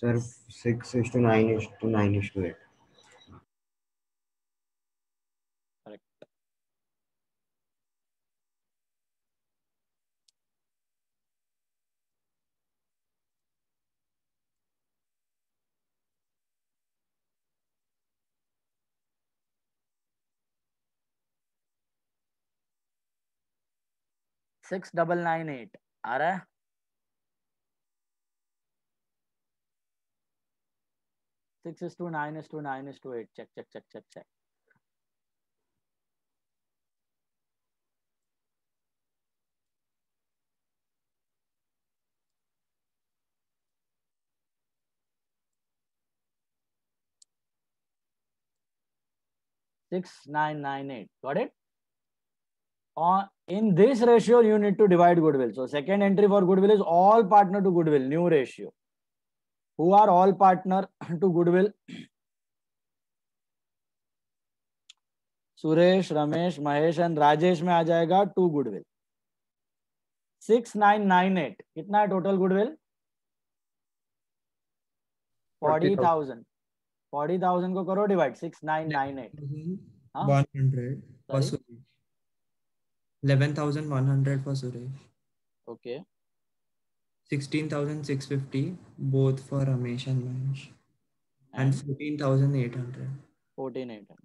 Sir 6:9:9:8. Correct. Six 998 आ रहा है. Six is to 9 is to 9 is to 8. Check. Six 998. Got it? In this ratio, you need to divide goodwill. So second entry for goodwill is all partner to goodwill, new ratio. Who are all partner to goodwill? Suresh, Ramesh, Mahesh and Rajesh में आ जाएगा टू गुडविल. 6998 कितना है टोटल गुडविल? 40,000. 40,000 को करो divide 6998. 100 for Suresh. 11,100 for Suresh. Okay. 16,650 both for Ramesh and Mahesh. And 14,800. 14,800.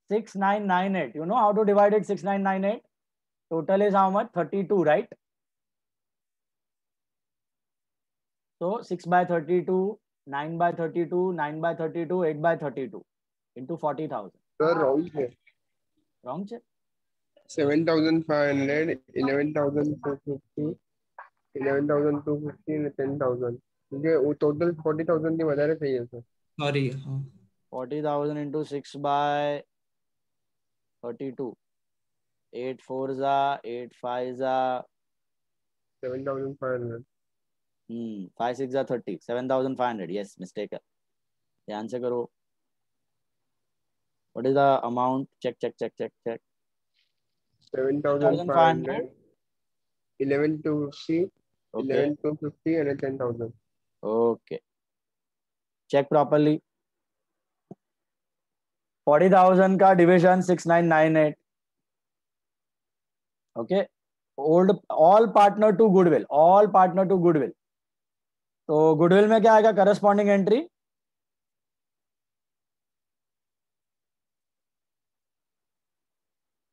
6998. You know how to divide it? 6998. Total is how much? 32, right? So 6 by 32, 9 by 32, 9 by 32, 8 by 32 into 40,000. Sir, wrong check. Wrong check. 7,500, 11,450, 11,250 and 10,000. मुझे वो total 40,000 की વધારે चाहिए sir. Sorry. 40,000 into 6 by 32. 8 4s are 8 5s are 7,500. 5 6 are 30. 7,500. Yes, mistake. ध्यान से करो. What is the amount? Check. 7,500, 11,250, Okay. 11,250 and 10,000. Okay. Check properly. 40,000 का division 6998. Okay. All partner to goodwill. All partner to goodwill. तो goodwill में क्या आएगा? Corresponding entry.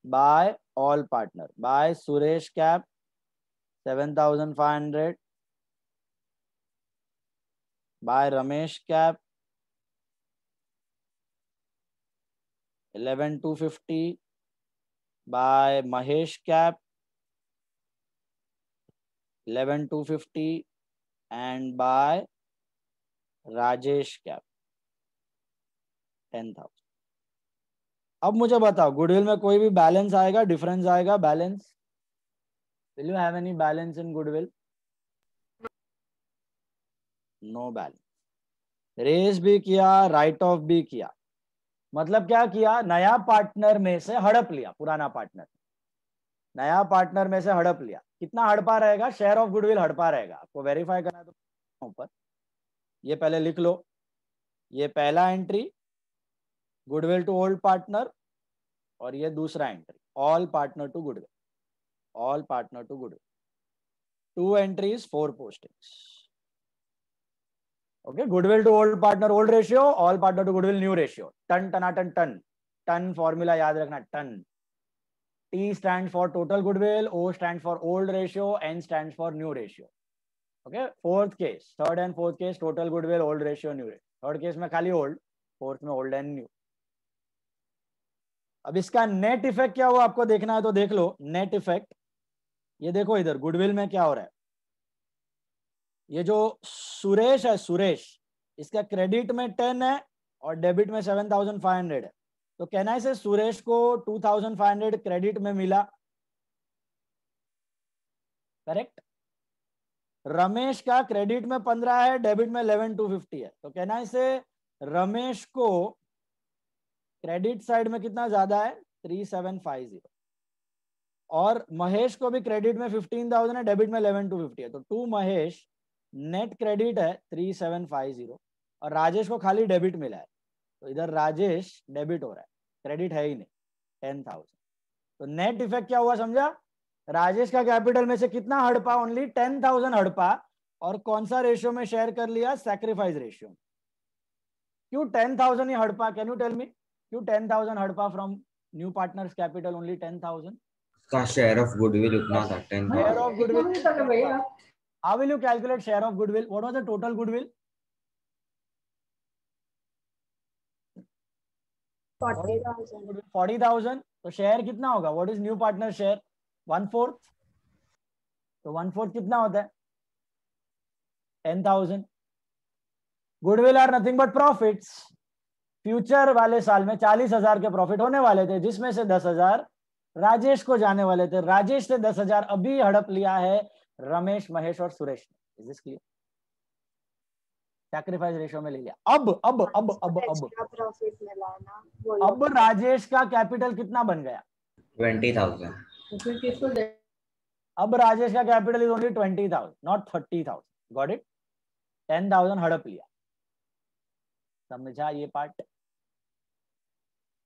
By all partner. By Suresh Cap 7,500. By Ramesh Cap 11,250. By Mahesh Cap 11,250 and by Rajesh Cap 10,000. अब मुझे बताओ गुडविल में कोई भी बैलेंस आएगा, डिफरेंस आएगा? Balance, will you have any balance in goodwill? No balance. Raise भी किया, राइट ऑफ भी किया. मतलब क्या किया? नया पार्टनर में से हड़प लिया. पुराना पार्टनर, नया पार्टनर में से हड़प लिया. कितना हड़पा रहेगा? शेयर ऑफ गुडविल हड़पा रहेगा. आपको वेरीफाई करना है तो ऊपर ये पहले लिख लो. ये पहला entry goodwill to old partner और ये दूसरा entry all partner to goodwill. All partner to goodwill. 2 entries 4 postings. Okay. Goodwill to old partner old ratio, all partner to goodwill new ratio. टन टनाटन टन. टन फॉर्मूला याद रखना. टन. T stands for total goodwill, O stands for old ratio, N stands for new ratio. Okay. Fourth case, third and fourth case, total goodwill, old ratio, new ratio. Third case में खाली old, fourth में old and new. अब इसका नेट इफेक्ट क्या हुआ आपको देखना है तो देख लो. नेट इफेक्ट ये देखो इधर गुडविल में क्या हो रहा है. ये जो सुरेश है, सुरेश, इसका क्रेडिट में 10 है और डेबिट में 7,500 है. तो कहना है से सुरेश को 2,500 क्रेडिट में मिला. करेक्ट. रमेश का क्रेडिट में 15 है, डेबिट में 11,250 है. तो कहना है से रमेश को क्रेडिट साइड में कितना ज्यादा है? 3,750. और महेश को भी क्रेडिट में 15,000 है, डेबिट में 11,250 है. तो टू महेश नेट क्रेडिट है 3750 और राजेश को खाली डेबिट मिला है, तो इधर राजेश डेबिट हो रहा है, क्रेडिट है ही नहीं 10,000। तो नेट इफेक्ट क्या हुआ समझा? राजेश का कैपिटल में से कितना हड़पा? ओनली 10,000 हड़पा। और कौन सा रेशियो में शेयर कर लिया? Sacrifice ratio. क्यों 10,000 ही हड़पा? कैन यू टेल मी क्यों 10,000 हड़पा from new partners capital? Only 10,000 का शेयर ऑफ गुडविल उतना था, 10,000। Share of goodwill. How will you calculate share of goodwill? What was the total goodwill? 40,000। तो शेयर कितना होगा? What is new partner share? 1/4। तो 1/4 कितना होता है? 10,000। Goodwill are nothing but profits. Future वाले साल में 40,000 के प्रॉफिट होने वाले थे, जिसमें से 10,000 राजेश को जाने वाले थे। राजेश से 10,000 अभी हड़प लिया है रमेश, महेश और सुरेश ने। Is this clear? Sacrifice ratio में ले लिया। प्रॉफिट मिला ना। अब राजेश का कैपिटल कितना बन गया? 20,000। अब राजेश का capital is only 20,000 not 30,000। Got it? 10,000 हड़प लिया। समझा ये part?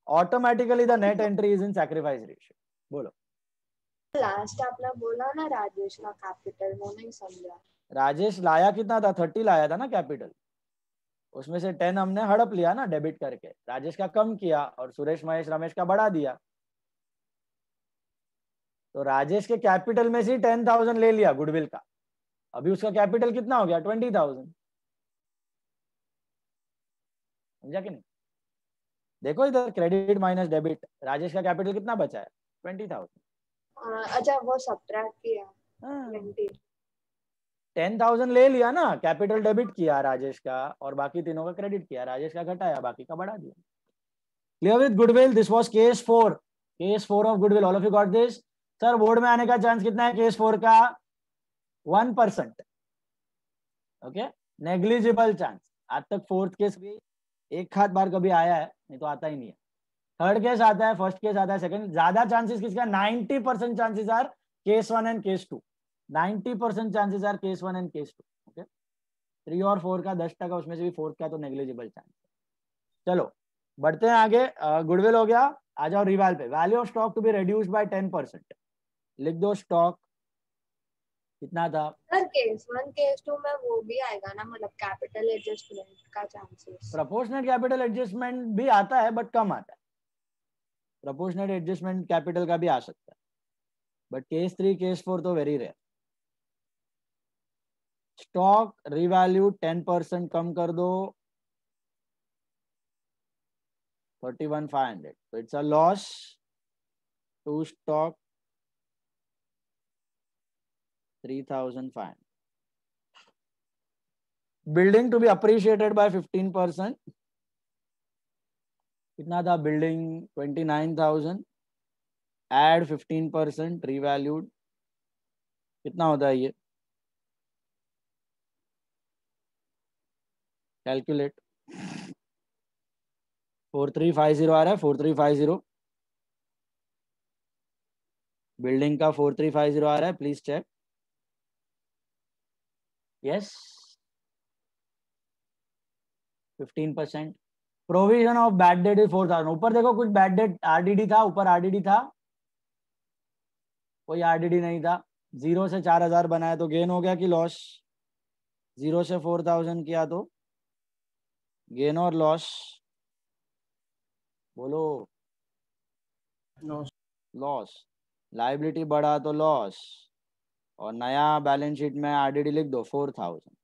Automatically the net entry is in sacrifice ratio. बोलो। लास्ट आपने बोला ना राजेश का कैपिटल, वो नहीं समझा। राजेश लाया कितना था? 30 लाया था ना कैपिटल, उसमें से 10 हमने हड़प लिया ना डेबिट करके। राजेश का कम किया और सुरेश, महेश, रमेश का बढ़ा दिया। तो राजेश के कैपिटल में से 10,000 ले लिया गुडविल का। अभी उसका कैपिटल कितना हो गया? 20,000। समझा कि नहीं? देखो इधर क्रेडिट माइनस डेबिट, राजेश का कैपिटल कितना बचा है? 20,000। अच्छा वो सब्ट्रैक्ट किया। 10,000 ले लिया ना, कैपिटल डेबिट किया राजेश का और बाकी तीनों का क्रेडिट किया। राजेश का घटाया, बाकी का बढ़ा दिया। Clear with goodwill? This was case 4। Case 4 of goodwill. All of you got this? Sir board में आने का चांस कितना है केस 4 का? 1%। Okay, negligible chance. आज तक फोर्थ केस भी एक हाथ बार कभी आया है, नहीं तो आता ही नहीं है। थर्ड केस आता है, फर्स्ट केस आता है, सेकंड। ज्यादा चांसेस किसका? 90% chances are case 1 and case 2। 90% chances are case 1 and case 2। Okay, 3 और 4 का 10%, उसमें से भी 4 का तो नेग्लिजिबल चांस। चलो बढ़ते हैं आगे। गुडविल हो गया। आ जाओ रिवाल पे। Value of stock to be reduced by 10%। लिख दो स्टॉक कितना था? सर केस 1 केस 2 में वो भी आएगा ना, मतलब कैपिटल एडजस्टमेंट का चांसेस। प्रोपोर्शनल कैपिटल एडजस्टमेंट भी आता है बट कम आता है। प्रोपोर्शनल एडजस्टमेंट कैपिटल का भी आ सकता है, बट केस 3 केस 4 तो वेरी रेयर। स्टॉक रिवैल्यू 10% कम कर दो, 31,500। तो it's a loss to stock 3,500। Building to be appreciated by 15%। कितना था बिल्डिंग? 29,000। एड 15%, रिवैल्यूड कितना होता है ये? कैलकुलेट। 4350 आ रहा है। 4350 बिल्डिंग का 4350 आ रहा है, please check. Yes, 15%। Provision of bad debt is 4,000। ऊपर देखो कुछ बैड डेट आरडीडी था, ऊपर आरडीडी था, कोई आरडीडी नहीं था। 0 से 4,000 बनाया तो गेन हो गया कि लॉस? 0 से 4,000 किया तो गेन और लॉस? बोलो। लॉस। लाइबिलिटी बढ़ा तो लॉस, और नया बैलेंस शीट में आरडीडी लिख दो 4,000।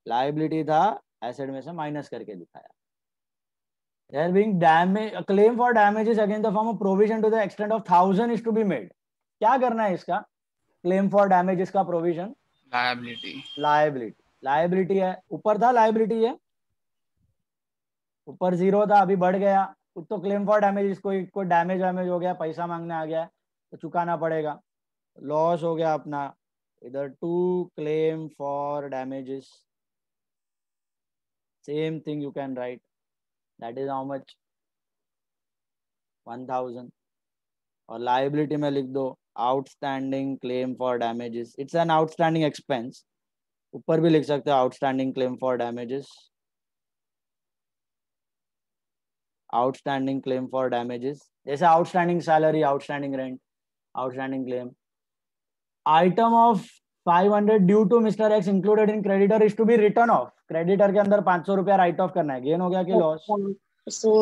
लाइबिलिटी था, एसेट में से माइनस करके दिखाया। There being damage, a claim for damages against the firm of provision to the extent of 1,000 is to be made. क्या करना है इसका? क्लेम फॉर डैमेजेस का प्रोविजन। लाइबिलिटी है, ऊपर था लाइबिलिटी है, ऊपर 0 था, अभी बढ़ गया। तो क्लेम फॉर डैमेजेस, कोई डैमेज हो गया, पैसा मांगने आ गया तो चुकाना पड़ेगा। लॉस हो गया अपना। इधर to claim for damages, same thing you can write. That is how much? 1,000। और लाइबिलिटी में लिख दो outstanding claim for damages. It's an outstanding expense. ऊपर भी लिख सकते हैं outstanding claim for damages, outstanding claim for damages, जैसे outstanding salary, outstanding rent, outstanding claim. Item of 500 due to mister X included in creditor is to be written off. Creditor के अंदर 500 रुपया राइट ऑफ करना है. गेन हो गया कि loss? So,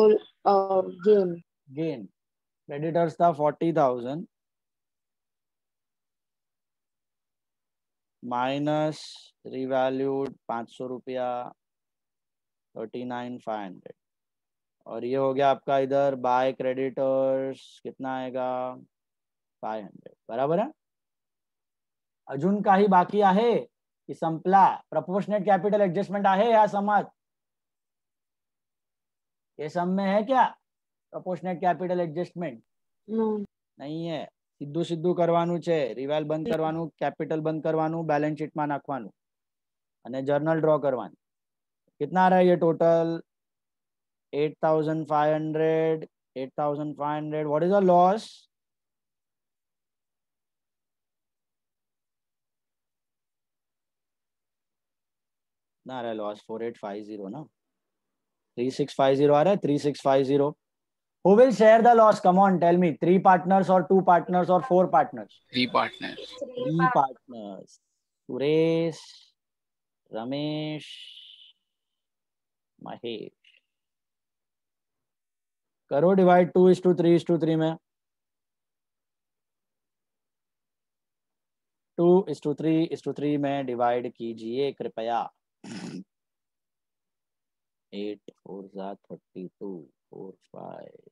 gain. Gain. Creditors था 40,000 माइनस रिवैल्यूड 500 रुपया 39,500. और ये हो गया आपका इधर बाय क्रेडिटर्स कितना आएगा 500. बराबर है. अजून काही बाकी आहे की संपला? प्रपोर्शनेट कॅपिटल ऍडजस्टमेंट आहे या समात? ये सम में है क्या प्रपोर्शनेट कैपिटल एडजस्टमेंट? नहीं है. સીધું સીધું કરવાનું છે. રિવાલ બંધ કરવાનું, કેપિટલ બંધ કરવાનું, બેલેન્સ શીટમાં નાખવાનું અને જર્નલ ડ્રો કરવાની. कितना आ रहा है ये total? 8,500. 8,500. What is the loss? ना आ रहा है लॉस 4850 ना, 3650 आ रहा है. 3650. Who will share the loss? Come on, tell me. 3 partners or 2 partners or 4 partners? 3 partners. 3 partners. Suresh, Ramesh, Mahesh. करो डिवाइड 2:3:3 में. 2:3:3 में डिवाइड कीजिए कृपया. 8 4 32 4 5.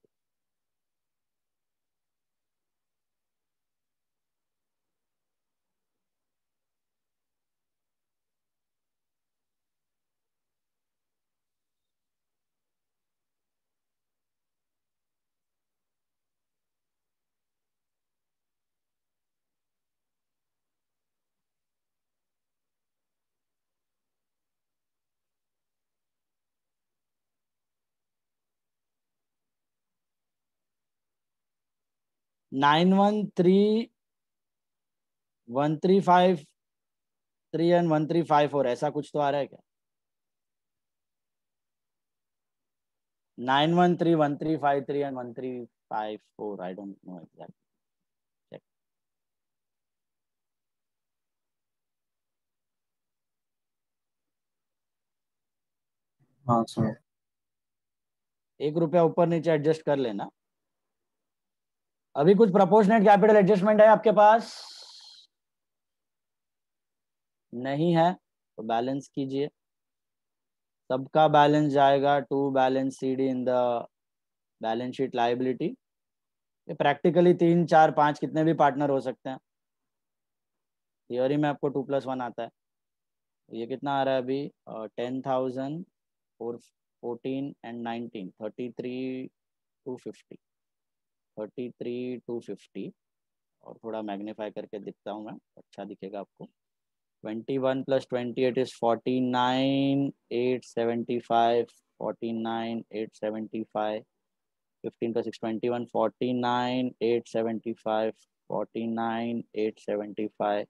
नाइन 1,353 एंड 1,354 ऐसा कुछ तो आ रहा है क्या? 9131353 and 1,354. I don't know exact. हाँ सर. 1 रुपया ऊपर नीचे एडजस्ट कर लेना. अभी कुछ प्रोपोर्शनेट कैपिटल एडजस्टमेंट है आपके पास? नहीं है तो बैलेंस कीजिए. सबका बैलेंस जाएगा to balance CD in the balance sheet liability. ये प्रैक्टिकली 3 4 5 कितने भी पार्टनर हो सकते हैं. थियोरी में आपको 2+1 आता है. ये कितना आ रहा है अभी? 10,000 और 14 एंड 19 33,250. 33,250. और थोड़ा मैग्नीफाई करके दिखता हूँ मैं, अच्छा दिखेगा आपको. 21 + 28 is 49,875. 49,875. 15 + 6 21. 49,875. 49,875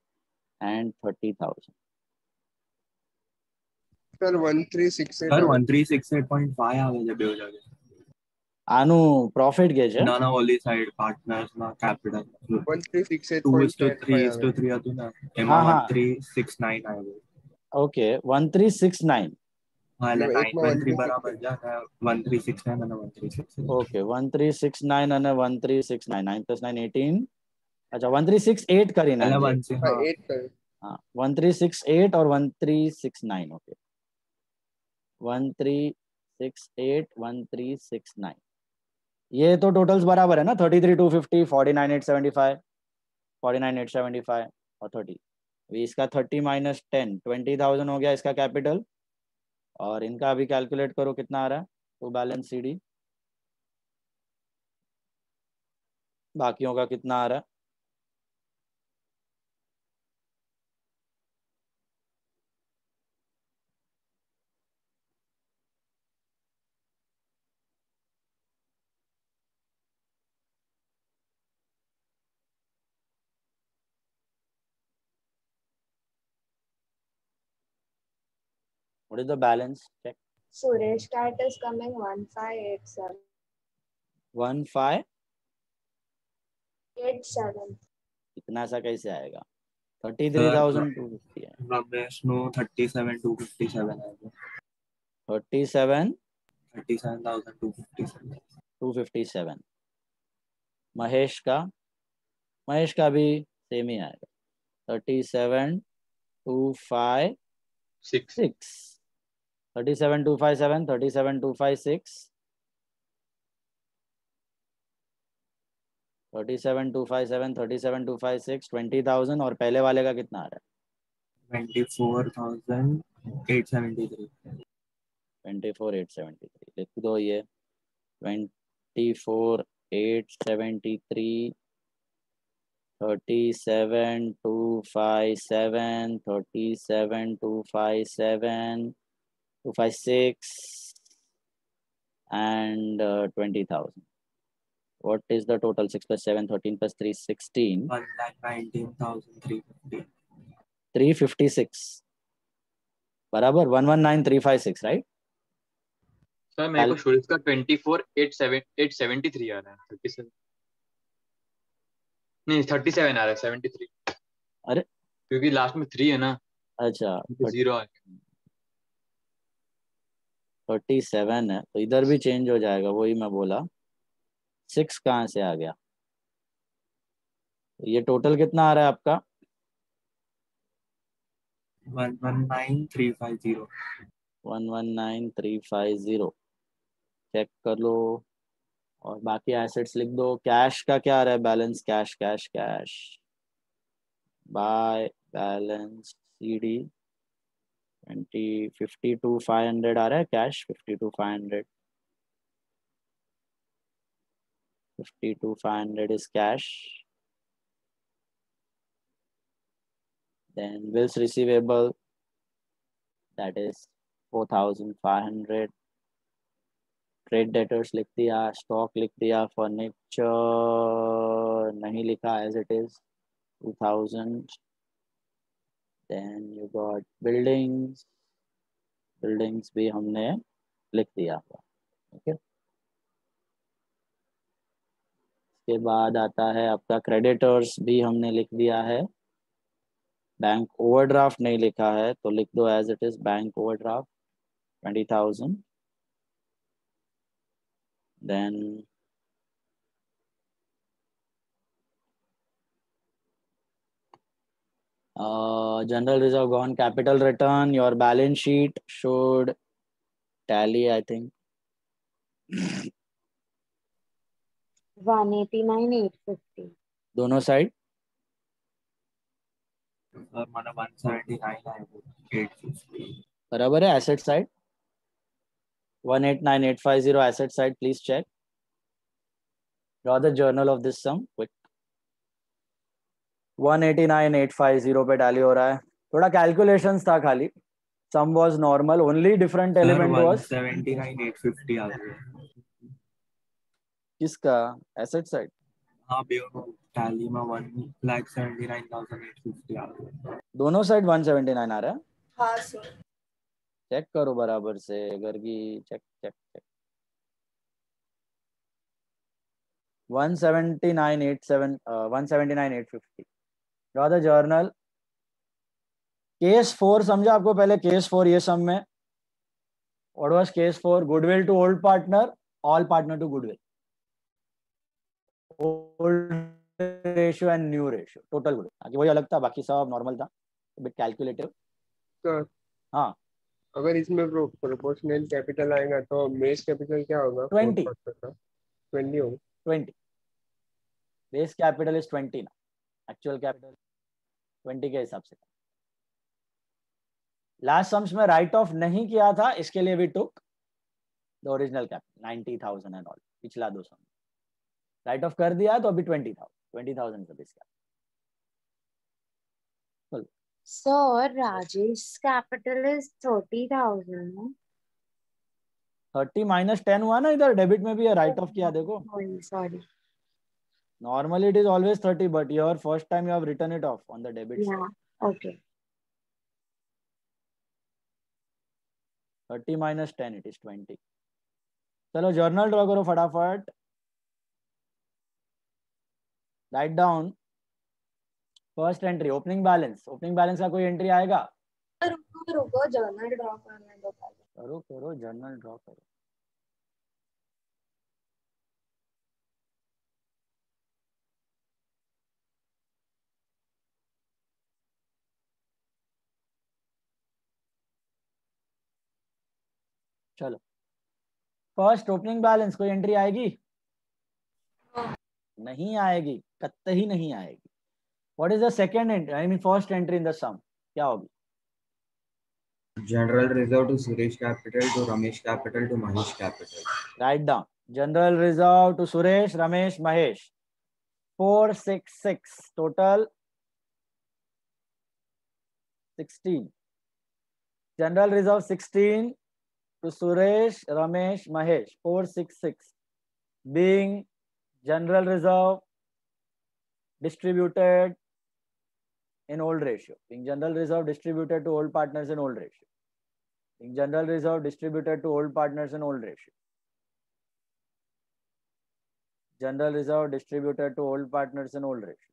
and 30,000. સર 1368 સર 1368.5 આવે છે બે જગ્યાએ. આનું પ્રોફિટ કે છે? ના ઓલી સાઈડ પાર્ટનર્સ ના કેપિટલ 1368.5 2:3 હતું ને એમાં 1369 આવ્યું. ઓકે 1369. હા એટલે 913 બરાબર છે અને 1369 અને 1368. ઓકે 1369 અને 1369. 9 + 9 18. अच्छा 1368 કરી નાખીએ. 1368 और 1369. ओके 1368 1369. ये तो टोटल्स बराबर है ना? 33,250, 49,875, 49,875 और 30. इसका 30 - 10 20,000 हो गया इसका कैपिटल. और इनका अभी कैलकुलेट करो कितना आ रहा है तो बैलेंस सीडी. बाकियों का कितना आ रहा है? What is the balance? Check. Suresh cat is coming 1587. 1587. इतना सा कैसे आएगा? 33,250 है. रमेश नो 37,257 आएगा. 37,257. 257. महेश का भी सेम ही आएगा. 37,256. 37,257, 37,256, 37,257, 37,256, 20,000. और पहले वाले का कितना आ रहा है? 24,873. 24,873 लिख दो. ये 24,873, 37,257, 37,257, 256 and 20,000. What is the total? 6 plus 7, 13 plus 3, 16. 1,19,350. 356. बराबर 119,356, right? सर मेरे को शुरू का 24,873 आ रहा है. 37 नहीं 37 आ रहा है. 73. अरे क्योंकि लास्ट में 3 है ना. अच्छा 0 है. 37 है तो इधर भी चेंज हो जाएगा. वही मैं बोला. 6 कहाँ से आ गया? ये टोटल कितना आ रहा है आपका? 119,350. 119,350. चेक कर लो. और बाकी एसेट्स लिख दो. कैश का क्या आ रहा है? Balance cash cash cash. Bye balance CD 52,500 आ रहा है. Cash 52,500. 52,500 is cash. Then bills receivable, that is 4,500. Trade debtors लिख दिया. Stock लिख दिया. Furniture नहीं लिखा as it is 2,000. Then you got buildings. Buildings भी हमने लिख दिया. Okay. के बाद आता है आपका क्रेडिटर्स भी हमने लिख दिया है. बैंक ओवरड्राफ्ट नहीं लिखा है तो लिख दो as it is. Bank overdraft 20,000. Then general reserve gone. Capital return. Your balance sheet should tally I think. 189,850. दोनों साइड. सर मला 179,850. बराबर है. Asset side 189,850. Asset side please check. Draw the journal of this sum quick. 189,850 पे टैली हो रहा है. थोड़ा कैलकुलेशंस था खाली. Sum was normal. Only different element was 179,850 आ गया. किसका? Asset side. हाँ टैली में 1,79,850 आ गया. दोनों साइड 179 आ रहा है. हाँ सर. चेक करो बराबर से. Gargi check check check. 179,850. Draw the journal. Case 4 समझा आपको पहले. केस 4 ये सम में what was case 4? Goodwill to old partner, all partner to goodwill. Old ratio and new ratio. Total goodwill. बाकी वही अलग था. बाकी सब नॉर्मल था. Bit calculative. हाँ अगर इसमें प्रोपोर्शनल कैपिटल आएगा तो बेस कैपिटल क्या होगा? 20. 20 होगा. 20. बेस कैपिटल इज 20 ना. एक्चुअल कैपिटल 20 के हिसाब से. लास्ट सम्स में राइट ऑफ नहीं किया था. इसके लिए we took the original capital 90,000 and all. पिछला 2 सम राइट ऑफ कर दिया तो अभी 20,000 का base capital. Sir, Rajesh capital is 30,000. No? 30 minus 10 हुआ ना. इधर डेबिट में भी है. राइट ऑफ किया देखो. Sorry. Normally it is always 30, but your first time you have written it off on the debit side. Yeah. Okay. 30 minus 10 it is 20. चलो जर्नल ड्रॉ करो फटाफट. Write down first entry opening balance. Opening balance का कोई एंट्री आएगा? रुको जर्नल ड्रॉ करने दो पहले. करो जर्नल ड्रॉ करो. चलो फर्स्ट ओपनिंग बैलेंस कोई एंट्री आएगी? नहीं आएगी, कतई नहीं आएगी. What is the second entry, I mean first entry in the sum? क्या होगी? General reserve to Suresh capital to Ramesh capital to Mahesh capital. Right down. General reserve to Suresh Ramesh Mahesh 466 total 16. General reserve 16 to Suresh, Ramesh, Mahesh, 466 being general reserve distributed in old ratio. Being general reserve distributed to old partners in old ratio. Being general reserve distributed to old partners in old ratio. General reserve distributed to old partners in old ratio.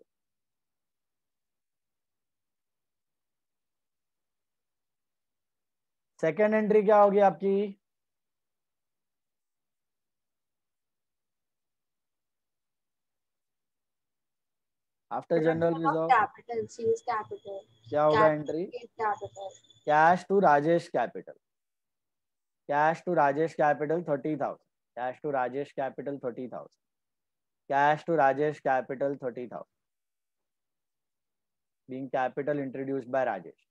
Second entry क्या होगी आपकी? After general reserve capital sees capital क्या होगा entry? Cash to Rajesh capital. Cash to Rajesh capital 30,000. Cash to Rajesh capital 30,000. Cash to Rajesh capital 30,000. being capital introduced by Rajesh.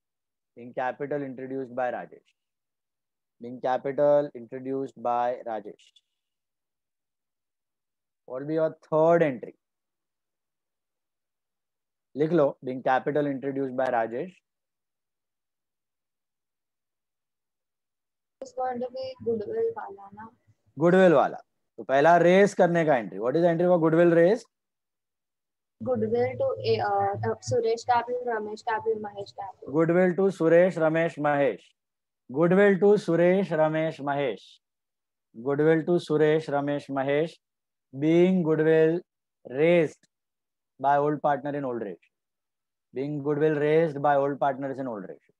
Being capital introduced by Rajesh. Being capital introduced by Rajesh. What will be your third entry? लिख लो. Being capital introduced by Rajesh. It's going to be goodwill वाला ना. Goodwill वाला. तो पहला रेस करने का entry. What is the entry for goodwill raise? Goodwill to Suresh capital, Ramesh capital, Mahesh capital. Goodwill to Suresh, Ramesh, Mahesh. Goodwill to Suresh, Ramesh, Mahesh. Goodwill to Suresh, Ramesh, Mahesh. Being goodwill raised by old partner in old ratio. Being goodwill raised by old partners in old ratio.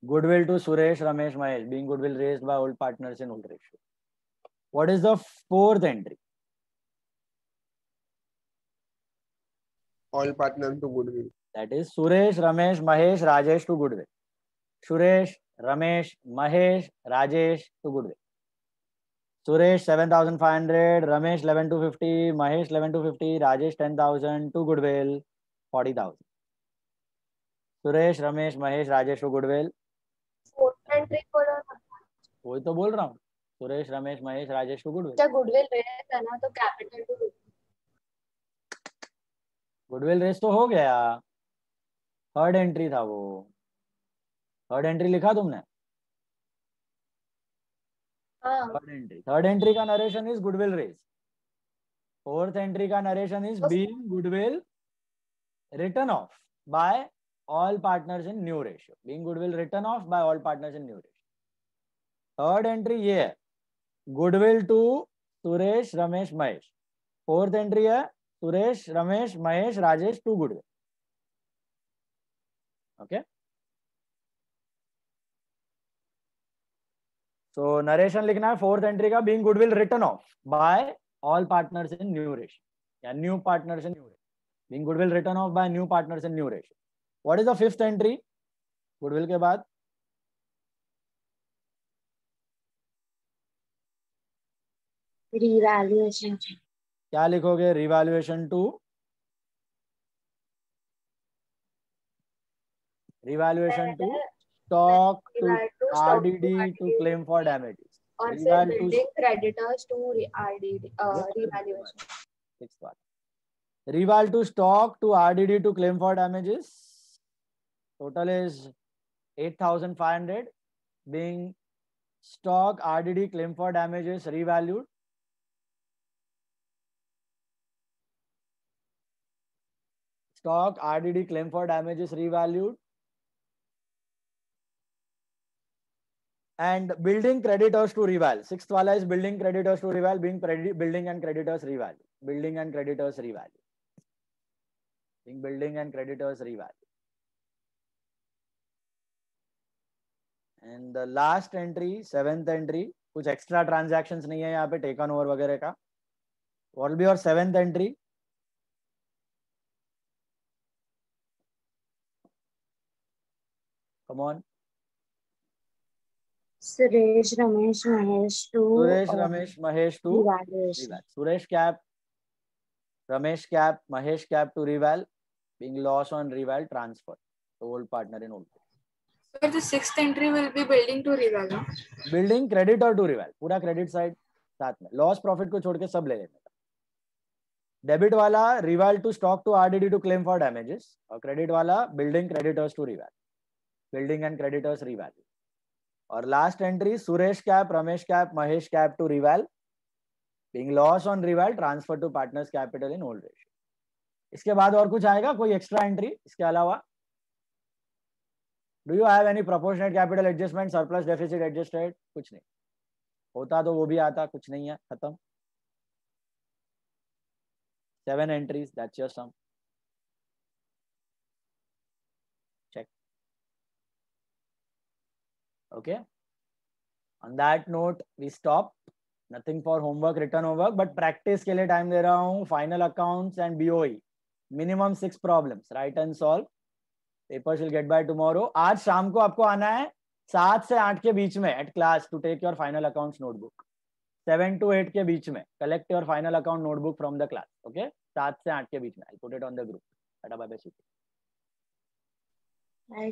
Goodwill to Suresh, Ramesh, Mahesh. Being goodwill raised by old partners in old ratio. What is the fourth entry? All partners to goodwill. That is Suresh, Ramesh, Mahesh, Rajesh to goodwill. Suresh, Ramesh, Mahesh, Rajesh to goodwill. Suresh 7,500, Ramesh 11,250, Mahesh 11,250, Rajesh 10,000 to goodwill 40,000. Suresh, Ramesh, Mahesh, Rajesh to goodwill. वही तो बोल रहा हूँ. Suresh, Ramesh, Mahesh, Rajesh to goodwill. जब गुडविल रेस है ना तो कैपिटल टू गुडविल रेस तो हो गया. थर्ड एंट्री था वो. थर्ड एंट्री लिखा तुमने? थर्ड एंट्री का narration is goodwill raised. Fourth entry का narration is being goodwill written off by all partners in new ratio. Being goodwill written off by all partners in new ratio. Third entry ये है goodwill to Suresh, Ramesh, Mahesh. Fourth entry है Suresh, Ramesh, Mahesh, Rajesh to goodwill. Okay. So narration लिखना है फोर्थ एंट्री का being goodwill written off by all partners in new ratio या new partners in new ratio. Being goodwill written off by new partners in new ratio. What is the fifth entry goodwill के बाद? रिवैल्यूएशन. क्या लिखोगे? Revaluation to. Revaluation to stock to RDD to claim for damages. और फिर building creditors to RDD revaluation. Sixth part. Reval to stock to RDD to claim for damages. Total is 8,500. Being stock RDD claim for damages revalued. Stock RDD claim for damages revalued. and building creditors to reval. Sixth wala is building creditors to reval, being building and creditors reval. Building and creditors reval. Being building and creditors reval. And the last entry, seventh entry, कुछ extra transactions नहीं है यहाँ पे taken over वगैरह का. What will be your seventh entry? Come on. Suresh, Ramesh, Mahesh to Suresh, Ramesh, Mahesh to revaluation. reval. Suresh cap, Ramesh cap, Mahesh cap to reval, being loss on reval transfer to old partner in old. Sir, the sixth entry will be building to reval. No? Building creditor to reval. पूरा credit side साथ में. Loss profit को छोड़ के सब ले लेने का. Debit वाला reval to stock to RDD to claim for damages. और credit वाला building creditors to reval. Building and creditors reval. और last entry Suresh cap, Ramesh cap, Mahesh cap to reval. Being loss on reval transfer to partners capital in old ratio. इसके बाद और कुछ आएगा कोई एक्स्ट्रा एंट्री इसके अलावा? Do you have any proportionate capital adjustment, surplus deficit adjusted? कुछ नहीं. होता तो वो भी आता, कुछ नहीं है, खत्म. 7 entries, that's your sum. Check. Okay. On that note, we stop. Nothing for homework, written homework, but practice के लिए time दे रहा हूँ. Final accounts and BOE. Minimum 6 problems. Write and solve. Papers will get by tomorrow. आज शाम को आपको आना है 7 से 8 के बीच में at class to take your final accounts notebook. 7 to 8 के बीच में collect your final account notebook from the class. Okay? 7 से 8 के बीच में. I'll put it on the group. Bye bye.